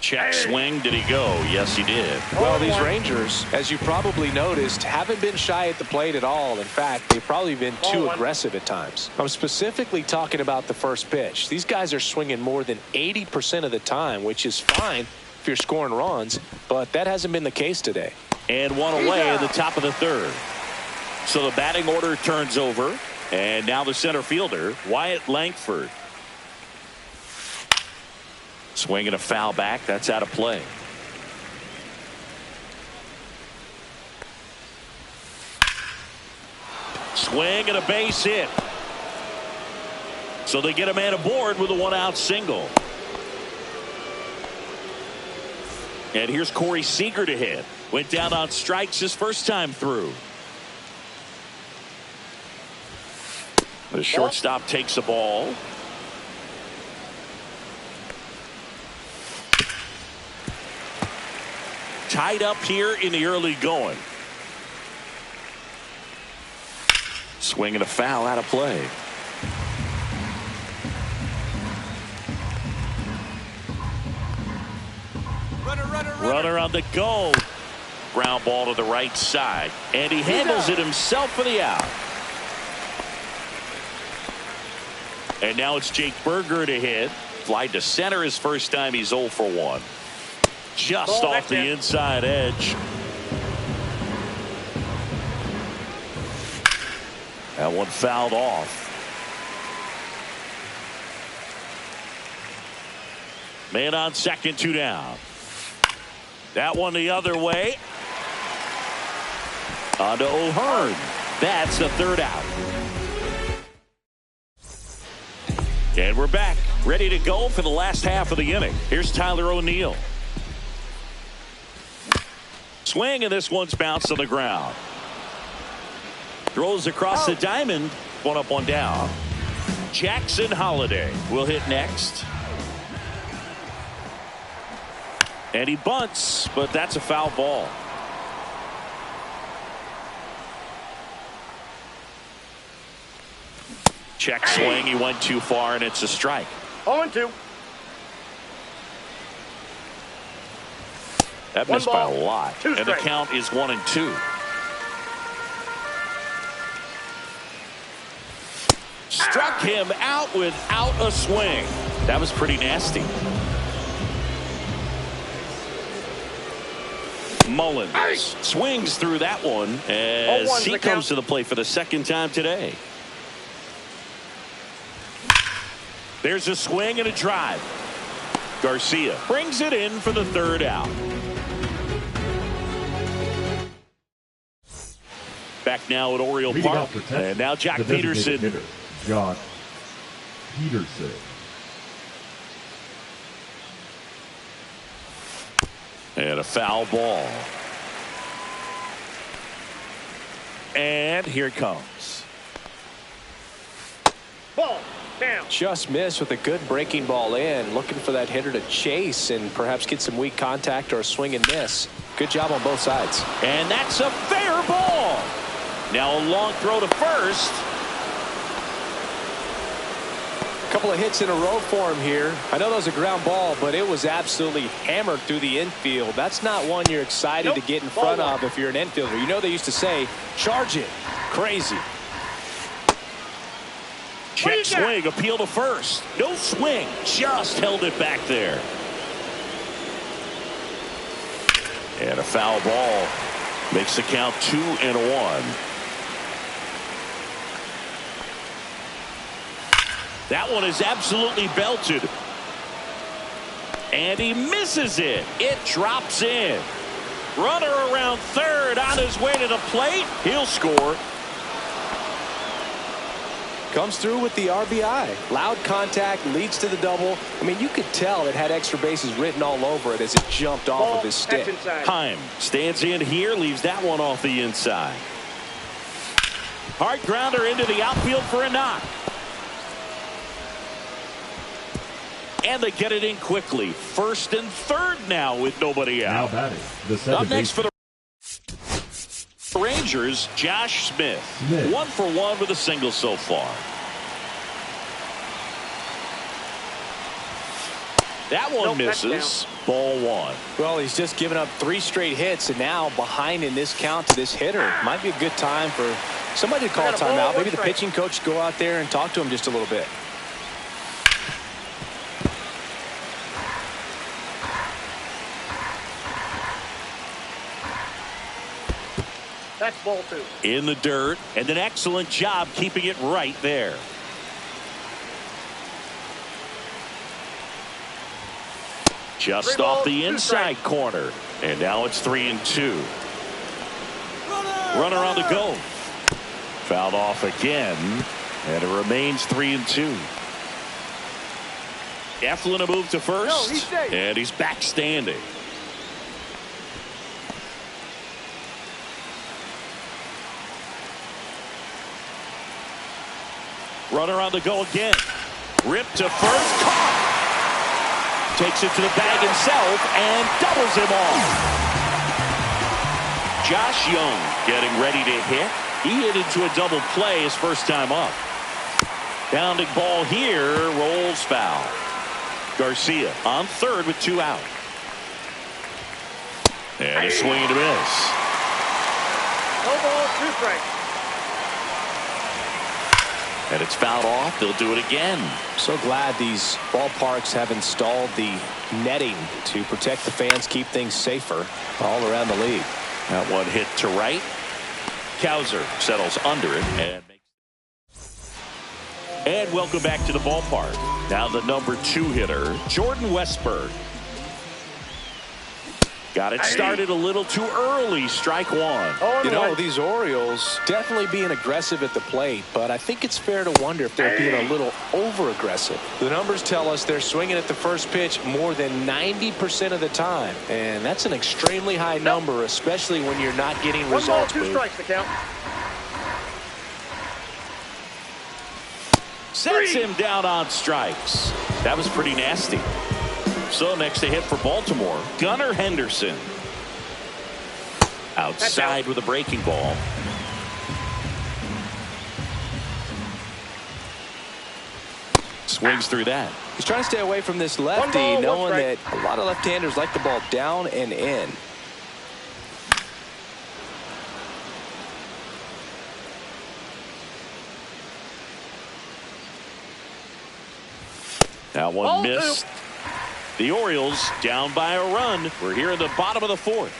Check swing. Did he go? Yes, he did. Well, these Rangers, as you probably noticed, haven't been shy at the plate at all. In fact, they've probably been too aggressive at times. I'm specifically talking about the first pitch. These guys are swinging more than 80% of the time, which is fine if you're scoring runs, but that hasn't been the case today. And 1 away in the top of the 3rd. So the batting order turns over, and now the center fielder, Wyatt Langford. Swinging a foul back. That's out of play. Swing and a base hit. So they get a man aboard with a 1-out single. And here's Corey Seager to hit. Went down on strikes his first time through. The shortstop takes the ball. Tied up here in the early going. Swinging a foul out of play. Runner on the go. Ground ball to the right side. And he handles it himself for the out. And now it's Jake Berger to hit. Fly to center his first time. He's 0 for 1. Just off the inside edge. That one fouled off. Man on second, 2 down. That one the other way. On to O'Hearn. That's the 3rd out. And we're back, ready to go for the last half of the inning. Here's Tyler O'Neill. Swing, and this one's bounced on the ground. Throws across the diamond. 1 up, 1 down. Jackson Holliday will hit next. And he bunts, but that's a foul ball. Check swing. He went too far, and it's a strike. 0-2. That One missed by ball, a lot. 2 And the strikes. count is 1-2. Struck him out without a swing. That was pretty nasty. Mullins swings through that one as 0-1's he the comes count. to the plate for the 2nd time today. There's a swing and a drive. Garcia brings it in for the 3rd out. Back now at Oriole Leading Park. off the 10th, And now Jack the designated Peterson. hitter, Josh Peterson. And a foul ball. And here it comes. Ball. Down. Just missed with a good breaking ball in. Looking for that hitter to chase and perhaps get some weak contact or a swing and miss. Good job on both sides. And that's a fair ball. Now a long throw to first. A couple of hits in a row for him here. I know that was a ground ball, but it was absolutely hammered through the infield. That's not one you're excited to get in front of if you're an infielder. You know they used to say, charge it. Crazy. Check swing, appeal to first. No swing, just held it back there. And a foul ball makes the count 2-1. That one is absolutely belted. And he misses it. It drops in. Runner around third on his way to the plate. He'll score. Comes through with the RBI. Loud contact, leads to the double. I mean, you could tell it had extra bases written all over it as it jumped off of his stick. Heim stands in here, leaves that one off the inside. Hard grounder into the outfield for a knock. And they get it in quickly. 1st and 3rd now with nobody Now out. batting, the Up second next for baseman. the Rangers, Josh Smith. 1 for 1 with a single so far. That one misses. Ball 1. Well, he's just given up 3 straight hits, and now behind in this count to this hitter. Might be a good time for somebody to call a timeout. Maybe the pitching coach go out there and talk to him just a little bit. That's ball 2. In the dirt, and an excellent job keeping it right there. Just off the inside corner. And now it's 3-2. Runner on the go. Fouled off again. And it remains 3-2. Eflin a move to first. And he's back standing. Runner on the go again. Ripped to first. Caught. Takes it to the bag himself and doubles him off. Josh Young getting ready to hit. He hit into a double play his first time up. Bounding ball here. Rolls foul. Garcia on third with 2 out. And a swing and a miss. No ball, 2 strikes. And it's fouled off. They'll do it again. So glad these ballparks have installed the netting to protect the fans, keep things safer all around the league. That one hit to right. Cowser settles under it. And welcome back to the ballpark. Now the number 2 hitter, Jordan Westberg. Got it started a little too early. Strike one. You know, these Orioles definitely being aggressive at the plate, but I think it's fair to wonder if they're being a little over-aggressive. The numbers tell us they're swinging at the first pitch more than 90% of the time, and that's an extremely high number, especially when you're not getting results. 1 ball, 2 strikes to count. Sets him down on strikes. That was pretty nasty. So next to hit for Baltimore, Gunnar Henderson. Outside with a breaking ball. Swings through that. He's trying to stay away from this lefty, knowing that a lot of left-handers like the ball down and in. That one missed. The Orioles down by a run. We're here in the bottom of the 4th.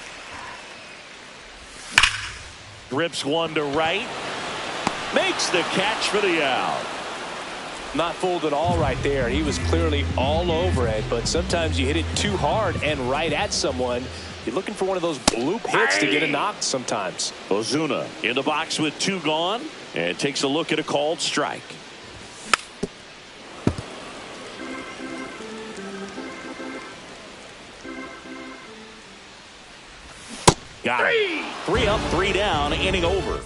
Rips one to right. Makes the catch for the out. Not fooled at all right there. He was clearly all over it, but sometimes you hit it too hard and right at someone. You're looking for one of those bloop hits to get a knock sometimes. Ozuna in the box with 2 gone and takes a look at a called strike. Got it. 3 up, 3 down, inning over.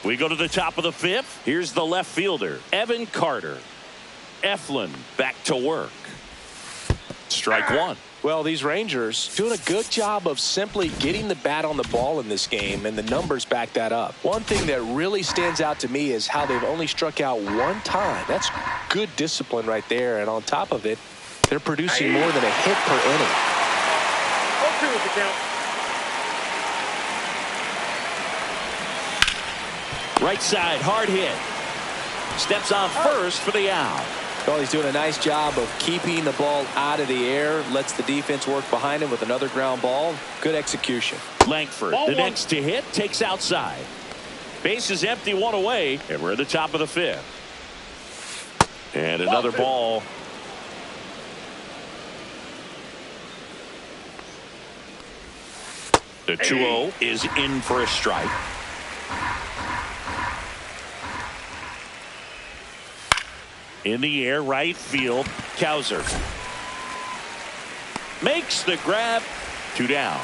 We go to the top of the 5th. Here's the left fielder, Evan Carter. Eflin back to work. Strike one. Well, these Rangers doing a good job of simply getting the bat on the ball in this game, and the numbers back that up. One thing that really stands out to me is how they've only struck out 1 time. That's good discipline right there, and on top of it, they're producing more than a hit per inning. 2 is the count. Right side, hard hit. Steps on first for the out. Well, he's doing a nice job of keeping the ball out of the air. Lets the defense work behind him with another ground ball. Good execution. Langford, the next to hit, takes outside. Base is empty, 1 away, and we're at the top of the 5th. And another ball. The 2-0 is in for a strike. In the air, right field, Kowser. Makes the grab. 2 down.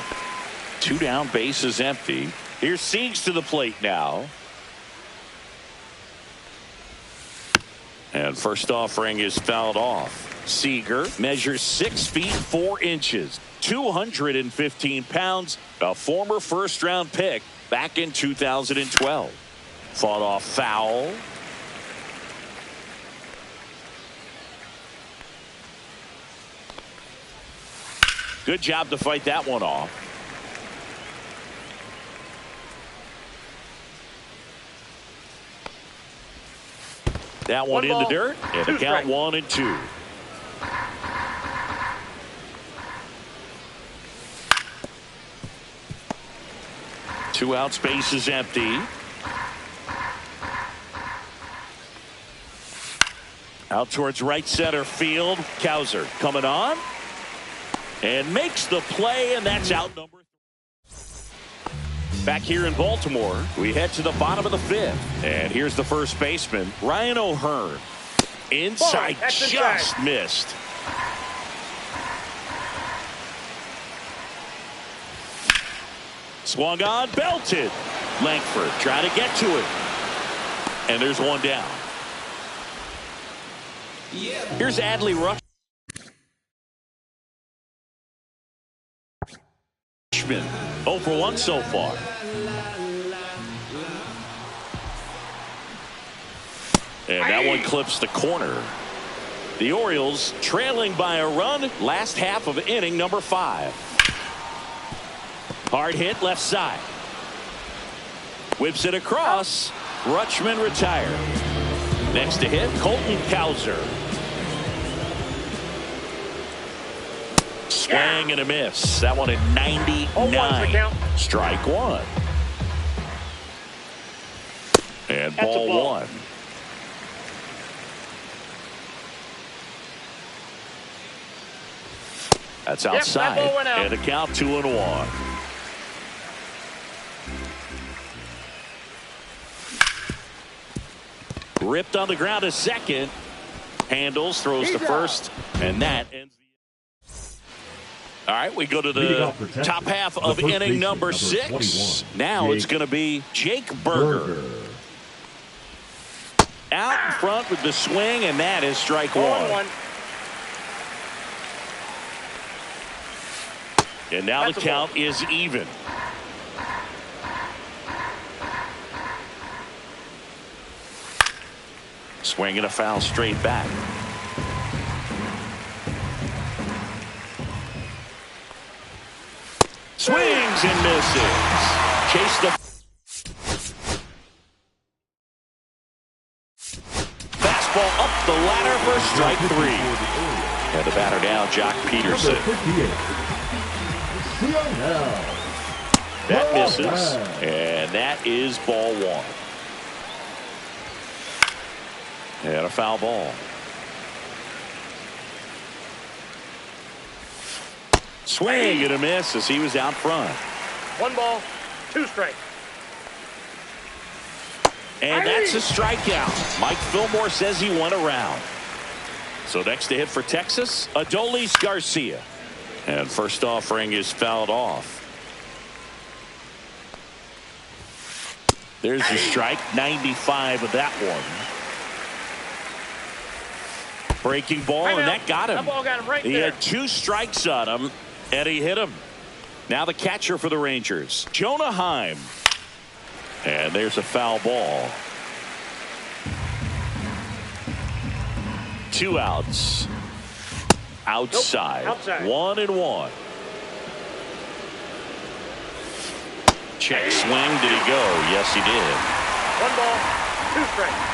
2 down, base is empty. Here's Siegs to the plate now. And first offering is fouled off. Seager measures 6 feet 4 inches, 215 pounds, a former first-round pick back in 2012. Fought off foul. Good job to fight that one off. That one in the dirt, and the count 1-2. Two out, space is empty. Out towards right center field. Kowser coming on and makes the play, and that's out number 3. Back here in Baltimore, we head to the bottom of the 5th, and here's the first baseman, Ryan O'Hearn. Inside, just missed. Swung on, belted. Langford trying to get to it, and there's one down. Here's Adley Rutschman. 0 for 1 so far. And that one clips the corner. The Orioles trailing by a run, last half of inning number 5. Hard hit left side. Whips it across. Rutschman retired. Next to hit, Colton Kowser. Swing and a miss. That one at 99. Strike one. And ball 1. That's Yep, outside. that ball went out. And the count 2-1. Ripped on the ground to second. Handles, throws to first, and that ends the... All right, we go to the top half of inning number 6. Now it's going to be Jake Berger. Out in front with the swing, and that is strike one. And now the count is even. Swinging a foul straight back. Swings and misses. Chase the fastball up the ladder for strike 3. And the batter now, Jock Peterson. That misses, and that is ball 1. And a foul ball. Swing and a miss as he was out front. 1 ball, 2 strikes. And that's a strikeout. Mike Fillmore says he won a round. So next to hit for Texas, Adolis Garcia. And first offering is fouled off. There's a strike, 95 of that one. Breaking ball, and that got him. That ball got him right He there. had 2 strikes on him, and he hit him. Now the catcher for the Rangers, Jonah Heim. And there's a foul ball. 2 outs. Outside. Nope. Outside. 1-1. Check swing. Did he go? Yes, he did. 1 ball, 2 strikes.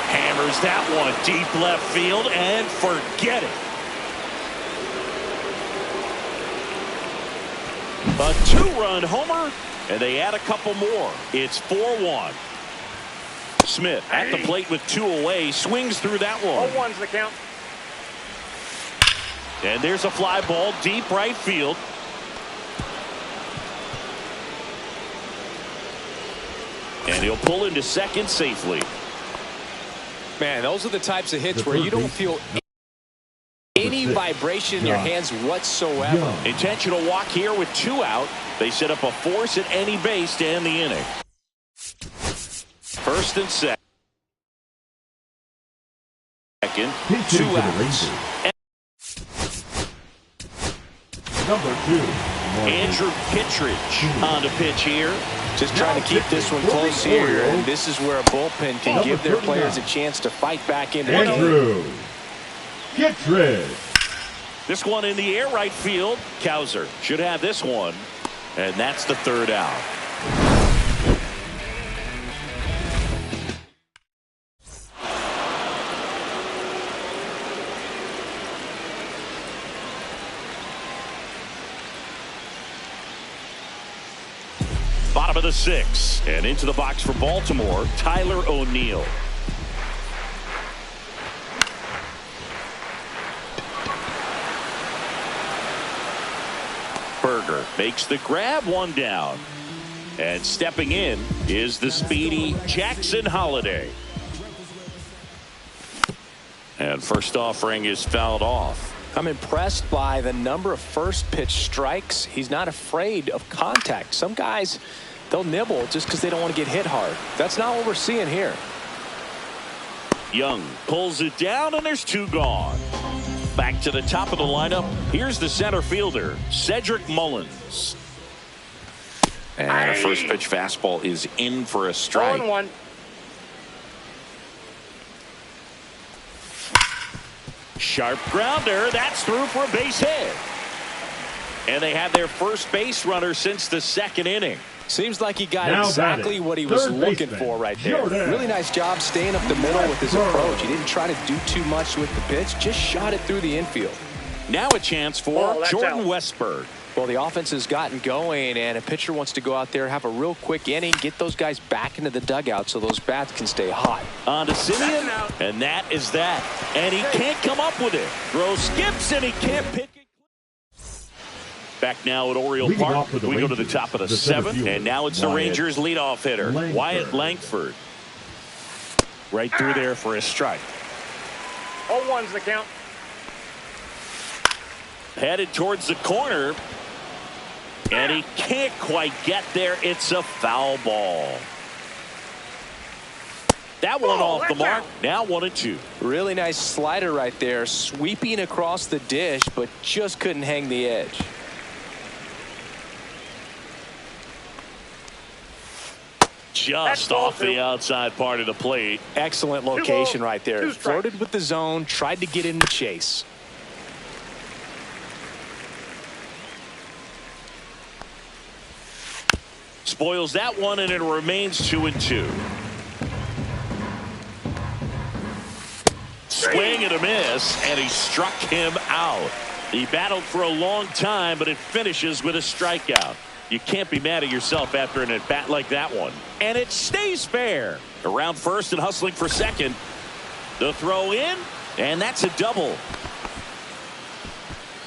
Hammers that one deep left field and forget it. A 2-run homer, and they add a couple more. It's 4-1. Smith at the plate with 2 away, swings through that one. 0-1's the count. And there's a fly ball deep right field. And he'll pull into second safely. Man, those are the types of hits where you don't feel any vibration in your hands whatsoever. Intentional walk here with 2 out. They set up a force at any base to end the inning. First and second. 2 outs. Number 2. Andrew Kittredge on the pitch here. Just trying to keep this one close here, and this is where a bullpen can give their players a chance to fight back into the game. Andrew Kittredge. This one in the air right field. Kowser should have this one, and that's the 3rd out. Bottom of the 6th, and into the box for Baltimore, Tyler O'Neill. Berger makes the grab, 1 down. And stepping in is the speedy Jackson Holliday. And first offering is fouled off. I'm impressed by the number of first pitch strikes. He's not afraid of contact. Some guys, they'll nibble just because they don't want to get hit hard. That's not what we're seeing here. Young pulls it down, and there's 2 gone. Back to the top of the lineup. Here's the center fielder, Cedric Mullins. And a first pitch fastball is in for a strike. 0-1. Sharp grounder. That's through for a base hit. And they have their first base runner since the 2nd inning. Seems like he got exactly what he was looking for right there. Really nice job staying up the middle with his approach. He didn't try to do too much with the pitch, just shot it through the infield. Now a chance for Jordan Westberg. Well, the offense has gotten going, and a pitcher wants to go out there, have a real quick inning, get those guys back into the dugout so those bats can stay hot. On to Simeon, and that is that. And he can't come up with it. Throw skips, and he can't pick it. Back now at Oriole Park, we go to the top of the seventh, and now it's the Rangers leadoff hitter, Wyatt Langford. Right through there for a strike. 0-1's the count. Headed towards the corner, and he can't quite get there. It's a foul ball. That one off the mark. Now 1-2. Really nice slider right there, sweeping across the dish, but just couldn't hang the edge. Just off the outside part of the plate. Excellent location right there. Flirted with the zone, tried to get in the chase. Spoils that one, and it remains 2-2. Swing and a miss, and he struck him out. He battled for a long time, but it finishes with a strikeout. You can't be mad at yourself after an at-bat like that one. And it stays fair. Around first and hustling for second. The throw in, and that's a double.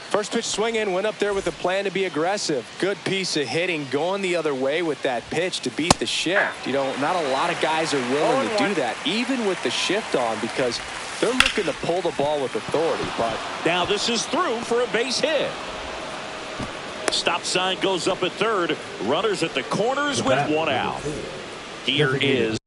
First pitch swinging, went up there with a plan to be aggressive. Good piece of hitting, going the other way with that pitch to beat the shift. You know, not a lot of guys are willing to do that, even with the shift on, because they're looking to pull the ball with authority. But now this is through for a base hit. Stop sign goes up at third. Runners at the corners with one out. Here is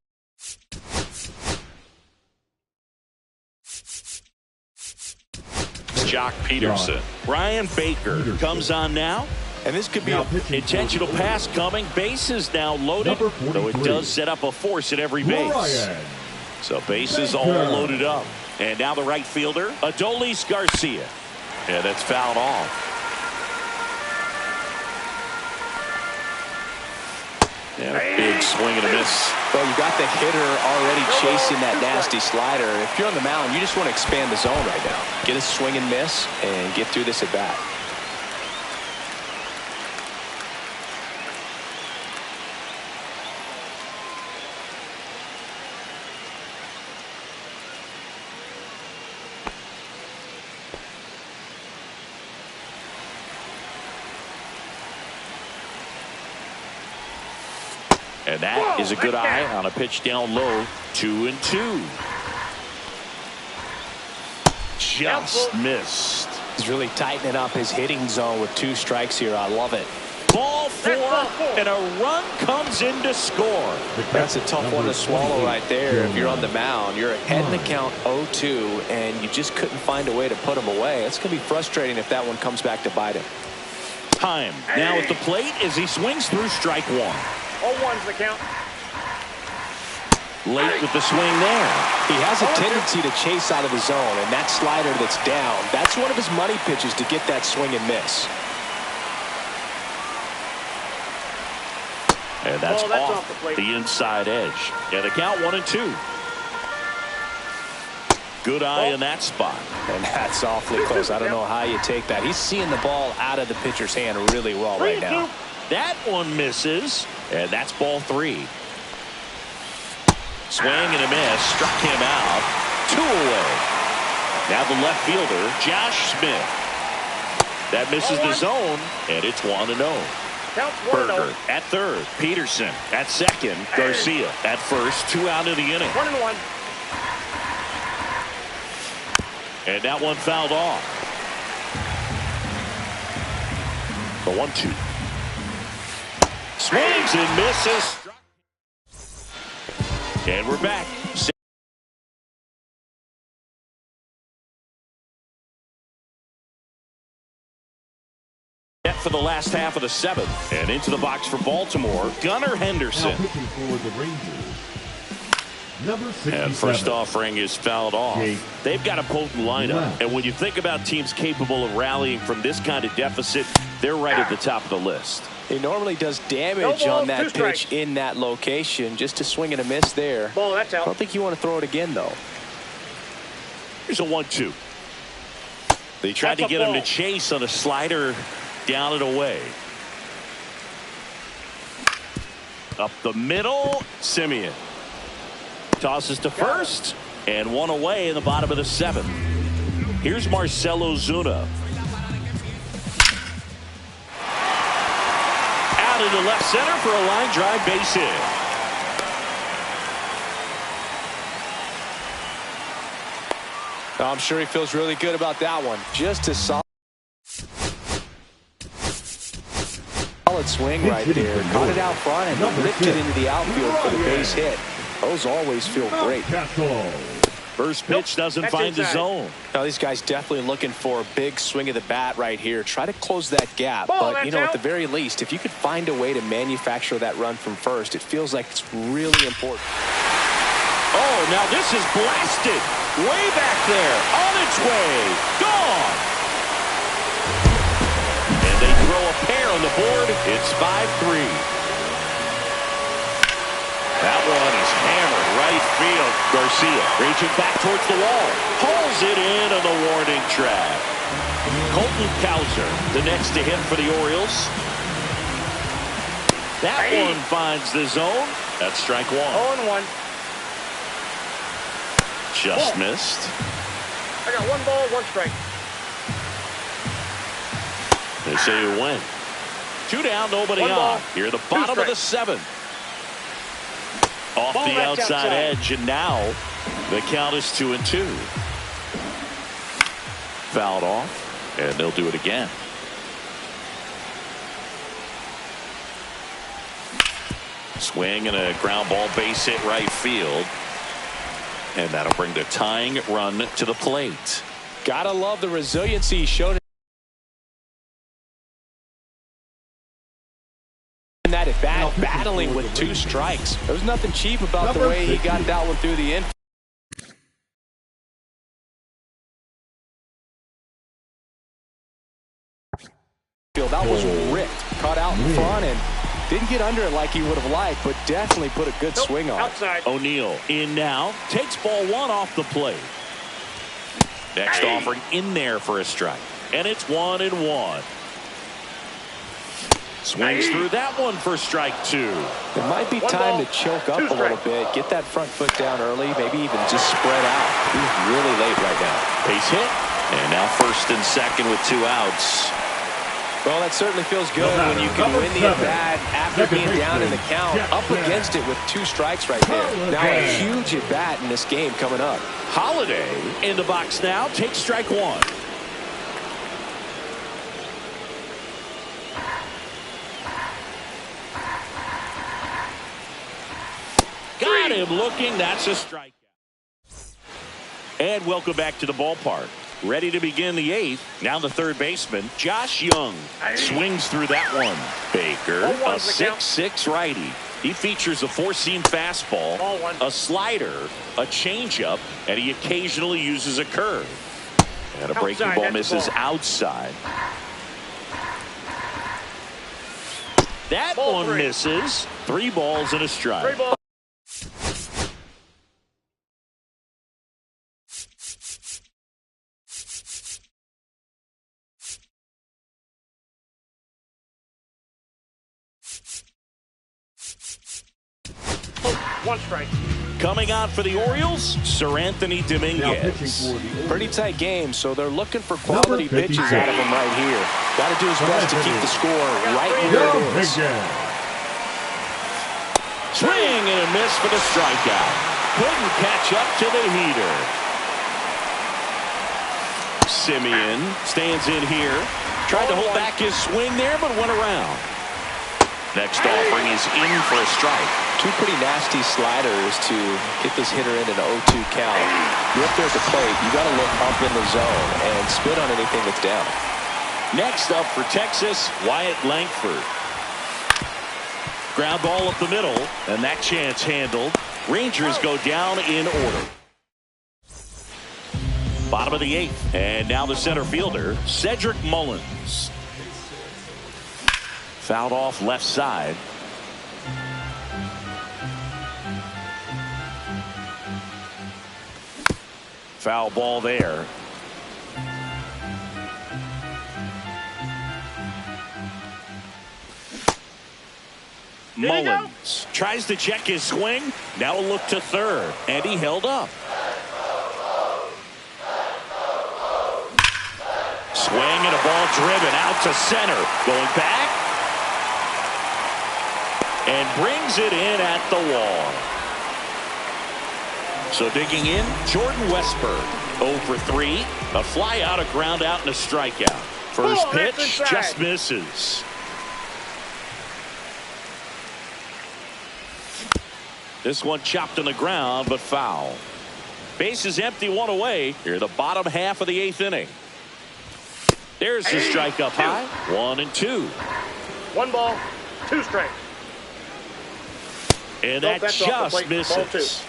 Jock Peterson. Brian Baker comes on now. And this could be an intentional pass coming. Bases now loaded, though it does set up a force at every base. So bases all loaded up. And now the right fielder, Adolis Garcia. And that's fouled off. And a big swing and a miss. Well, you got the hitter already chasing that nasty slider. If you're on the mound, you just want to expand the zone right now. Get a swing and miss and get through this at bat. And that is a good eye on a pitch down low. 2-2. Just missed. He's really tightening up his hitting zone with 2 strikes here. I love it. Ball 4, and a run comes in to score. That's a tough one to swallow right there. If you're on the mound, you're ahead in the count 0-2, and you just couldn't find a way to put him away. It's going to be frustrating if that one comes back to bite him. Time now at the plate as he swings through strike 1. 0-1's the count. Late with the swing there. He has a tendency to chase out of the zone, and that slider that's down, that's one of his money pitches to get that swing and miss. And that's off the inside edge. And the count 1-2. Good eye in that spot. And that's awfully close. I don't know how you take that. He's seeing the ball out of the pitcher's hand really well right now. That one misses, and that's ball 3. Swing and a miss, struck him out. 2 away. Now the left fielder, Josh Smith. That misses the zone, and it's 1-0. Berger at third, Peterson at second, Garcia at first. 2 out of the inning. 1-1. And that one fouled off. The 1-2. Swings and misses. And we're back. Set for the last half of the 7th. And into the box for Baltimore, Gunnar Henderson. Now pitching for the Rangers, number 67. And first offering is fouled off. They've got a potent lineup. And when you think about teams capable of rallying from this kind of deficit, they're right at the top of the list. He normally does damage on that pitch in that location. Just a swing and a miss there. Ball, that's out. I don't think you want to throw it again, though. Here's a 1-2. They tried to get him to chase on a slider Down and away. Up the middle, Simeon. Tosses to first, and one away in the bottom of the 7th. Here's Marcelo Zuna. Out into left center for a line drive base hit. I'm sure he feels really good about that one. Just a solid swing right there. Caught it out front and lifted into the outfield for the base hit. Those always feel great. First pitch doesn't find the zone. Now these guys definitely looking for a big swing of the bat right here. Try to close that gap. But, you know, at the very least, if you could find a way to manufacture that run from first, it feels like it's really important. Oh, now this is blasted. Way back there. On its way. Gone. And they throw a pair on the board. It's 5-3. That one is hammered right field. Garcia reaching back towards the wall. Pulls it in on the warning track. Colton Cowser, the next to hit for the Orioles. That one finds the zone. That's strike 1. 0-1. Just missed. I got 1 ball, 1 strike. They say you win. 2 down, nobody 1 on. ball, Here at the bottom of the 7th. Off the outside edge, and now the count is 2-2. Fouled off, and they'll do it again. Swing and a ground ball base hit right field. And that'll bring the tying run to the plate. Gotta love the resiliency he showed in that at bat, battling with 2 strikes. There was nothing cheap about the way he got that one through the infield. That was ripped, caught out in front, and didn't get under it like he would have liked, but definitely put a good swing on. Outside. O'Neal in now, takes ball 1 off the plate. Next offering in there for a strike, and it's 1-1. Swings through that one for strike 2. It might be time to choke up a little bit, get that front foot down early, maybe even just spread out. He's really late right now. Base hit, and now first and second with 2 outs. Well, that certainly feels good when you can win the at-bat after being down in the count, up against it with 2 strikes right there. Now a huge at-bat in this game coming up. Holiday in the box now, takes strike 1. Got him looking, that's a strikeout. And welcome back to the ballpark. Ready to begin the 8th. Now the third baseman, Josh Young, swings through that one. Baker, a 6'6" righty. He features a 4-seam fastball, a slider, a changeup, and he occasionally uses a curve. And a breaking ball misses outside. That one misses. 3 balls and a strike. One strike. Coming out for the Orioles, Sir Anthony Dominguez. Pretty tight game, so they're looking for quality pitches out of him right here. Got to do his best to keep the score right where it is. Swing and a miss for the strikeout. Couldn't catch up to the heater. Simeon stands in here. Tried to hold back his swing there, but went around. Next offering is in for a strike. 2 pretty nasty sliders to get this hitter in an 0-2 count. You're up there at the plate. You got to look up in the zone and spit on anything that's down. Next up for Texas, Wyatt Langford. Ground ball up the middle, and that chance handled. Rangers go down in order. Bottom of the 8th, and now the center fielder, Cedric Mullins. Fouled off left side. Foul ball there. Mullins tries to check his swing. Now a look to third, and he held up. Swing and a ball driven out to center. Going back. And brings it in at the wall. So digging in, Jordan Westburg. 0 for 3. A fly out, a ground out, and a strikeout. First pitch just misses. This one chopped on the ground, but foul. Base is empty, one away. Here, the bottom half of the 8th inning. There's the strike up high. 1 and 2. 1 ball, 2 strikes. And that just misses.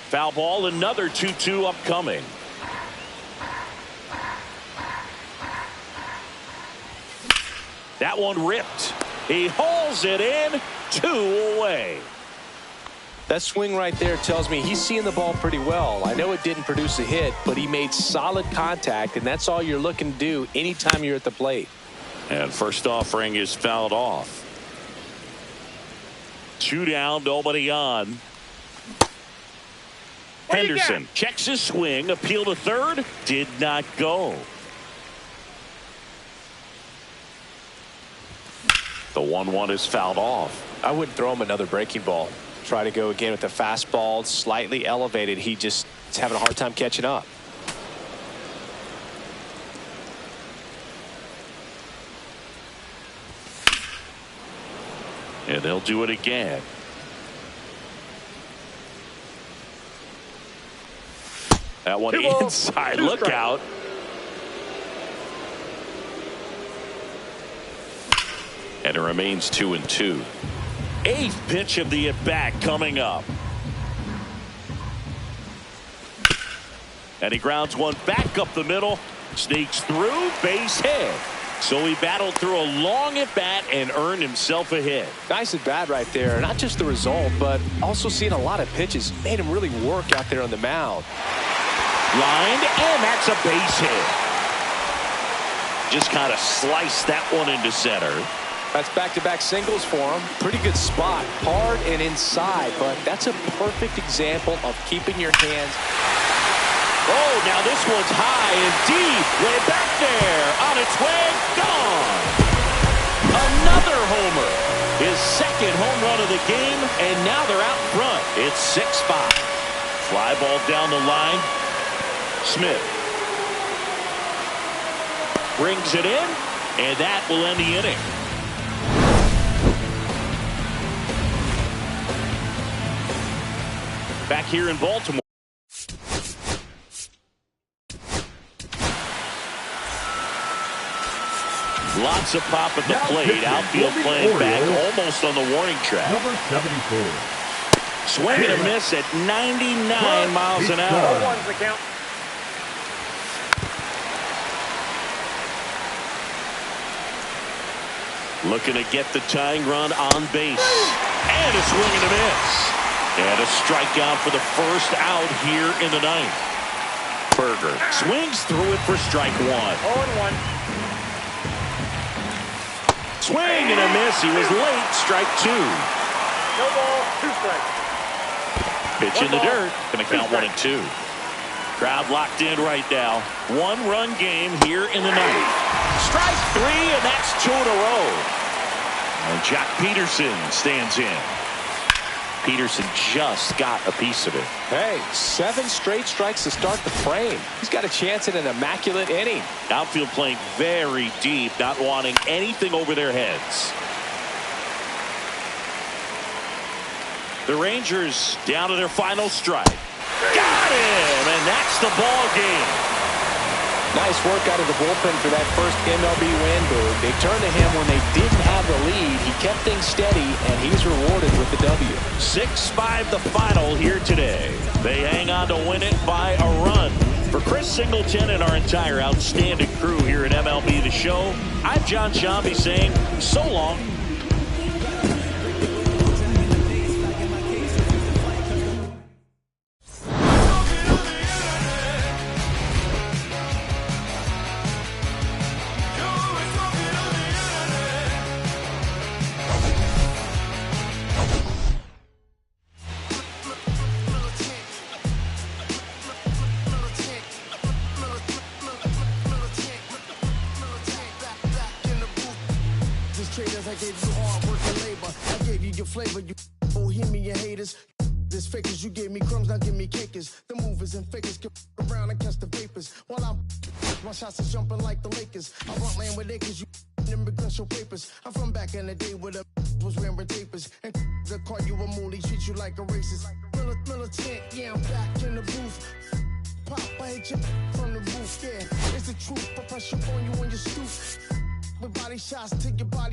Foul ball, another 2-2 upcoming. That one ripped. He hauls it in, 2 away. That swing right there tells me he's seeing the ball pretty well. I know it didn't produce a hit, but he made solid contact, and that's all you're looking to do anytime you're at the plate. And first offering is fouled off. 2 down, nobody on. Henderson checks his swing, appeal to third, did not go. The 1-1 is fouled off. I wouldn't throw him another breaking ball. Try to go again with the fastball, slightly elevated. He just is having a hard time catching up. And they'll do it again. That one inside. Look out. And it remains 2 and 2. 8th pitch of the at-bat coming up. And he grounds one back up the middle. Sneaks through, base hit. So he battled through a long at-bat and earned himself a hit. Nice at-bat right there. Not just the result, but also seeing a lot of pitches. Made him really work out there on the mound. Lined, and that's a base hit. Just kind of sliced that one into center. That's back-to-back singles for him. Pretty good spot. Hard and inside, but that's a perfect example of keeping your hands. Oh, now this one's high and deep. Way back there. On its way. Gone. Another homer. His second home run of the game, and now they're out front. It's 6-5. Fly ball down the line. Smith brings it in, and that will end the inning. Back here in Baltimore. Lots of pop at the plate. Outfield playing back almost on the warning track. Number 74. Swing and a miss at 99 miles an hour. 1's the count. Looking to get the tying run on base. And a swing and a miss. And a strikeout for the first out here in the 9th. Berger swings through it for strike 1. 0-1. Swing and a miss. He was late. Strike 2. No ball, 2 strikes. Pitch in the dirt. Going to count 1 and 2. Crowd locked in right now. 1-run game here in the 9th. Strike 3, and that's 2 in a row. And Jack Peterson stands in. Peterson just got a piece of it. Hey, 7 straight strikes to start the frame. He's got a chance at an immaculate inning. Outfield playing very deep, not wanting anything over their heads. The Rangers down to their final strike. Got him, and that's the ball game. Nice work out of the bullpen for that first MLB win, Boog. They turned to him when they didn't have the lead. He kept things steady, and he's rewarded with the W. 6-5 the final here today. They hang on to win it by a run. For Chris Singleton and our entire outstanding crew here at MLB The Show, I'm John Shambi saying so long. I gave you hard work and labor. I gave you your flavor, you bohemian haters. This fakers, you gave me crumbs, now give me cakers. The movers and fakers get around and catch the vapors. While I'm my shots is jumping like the Lakers. I run land with acres, you immigrants show papers. I'm from back in the day where the was wearing tapers. And they call you a moolie, treat you like a racist. Militant, yeah, I'm back in the booth. Pop, I hit you from the roof, yeah. It's the truth, I press you on you when you stoop. With body shots, take your body.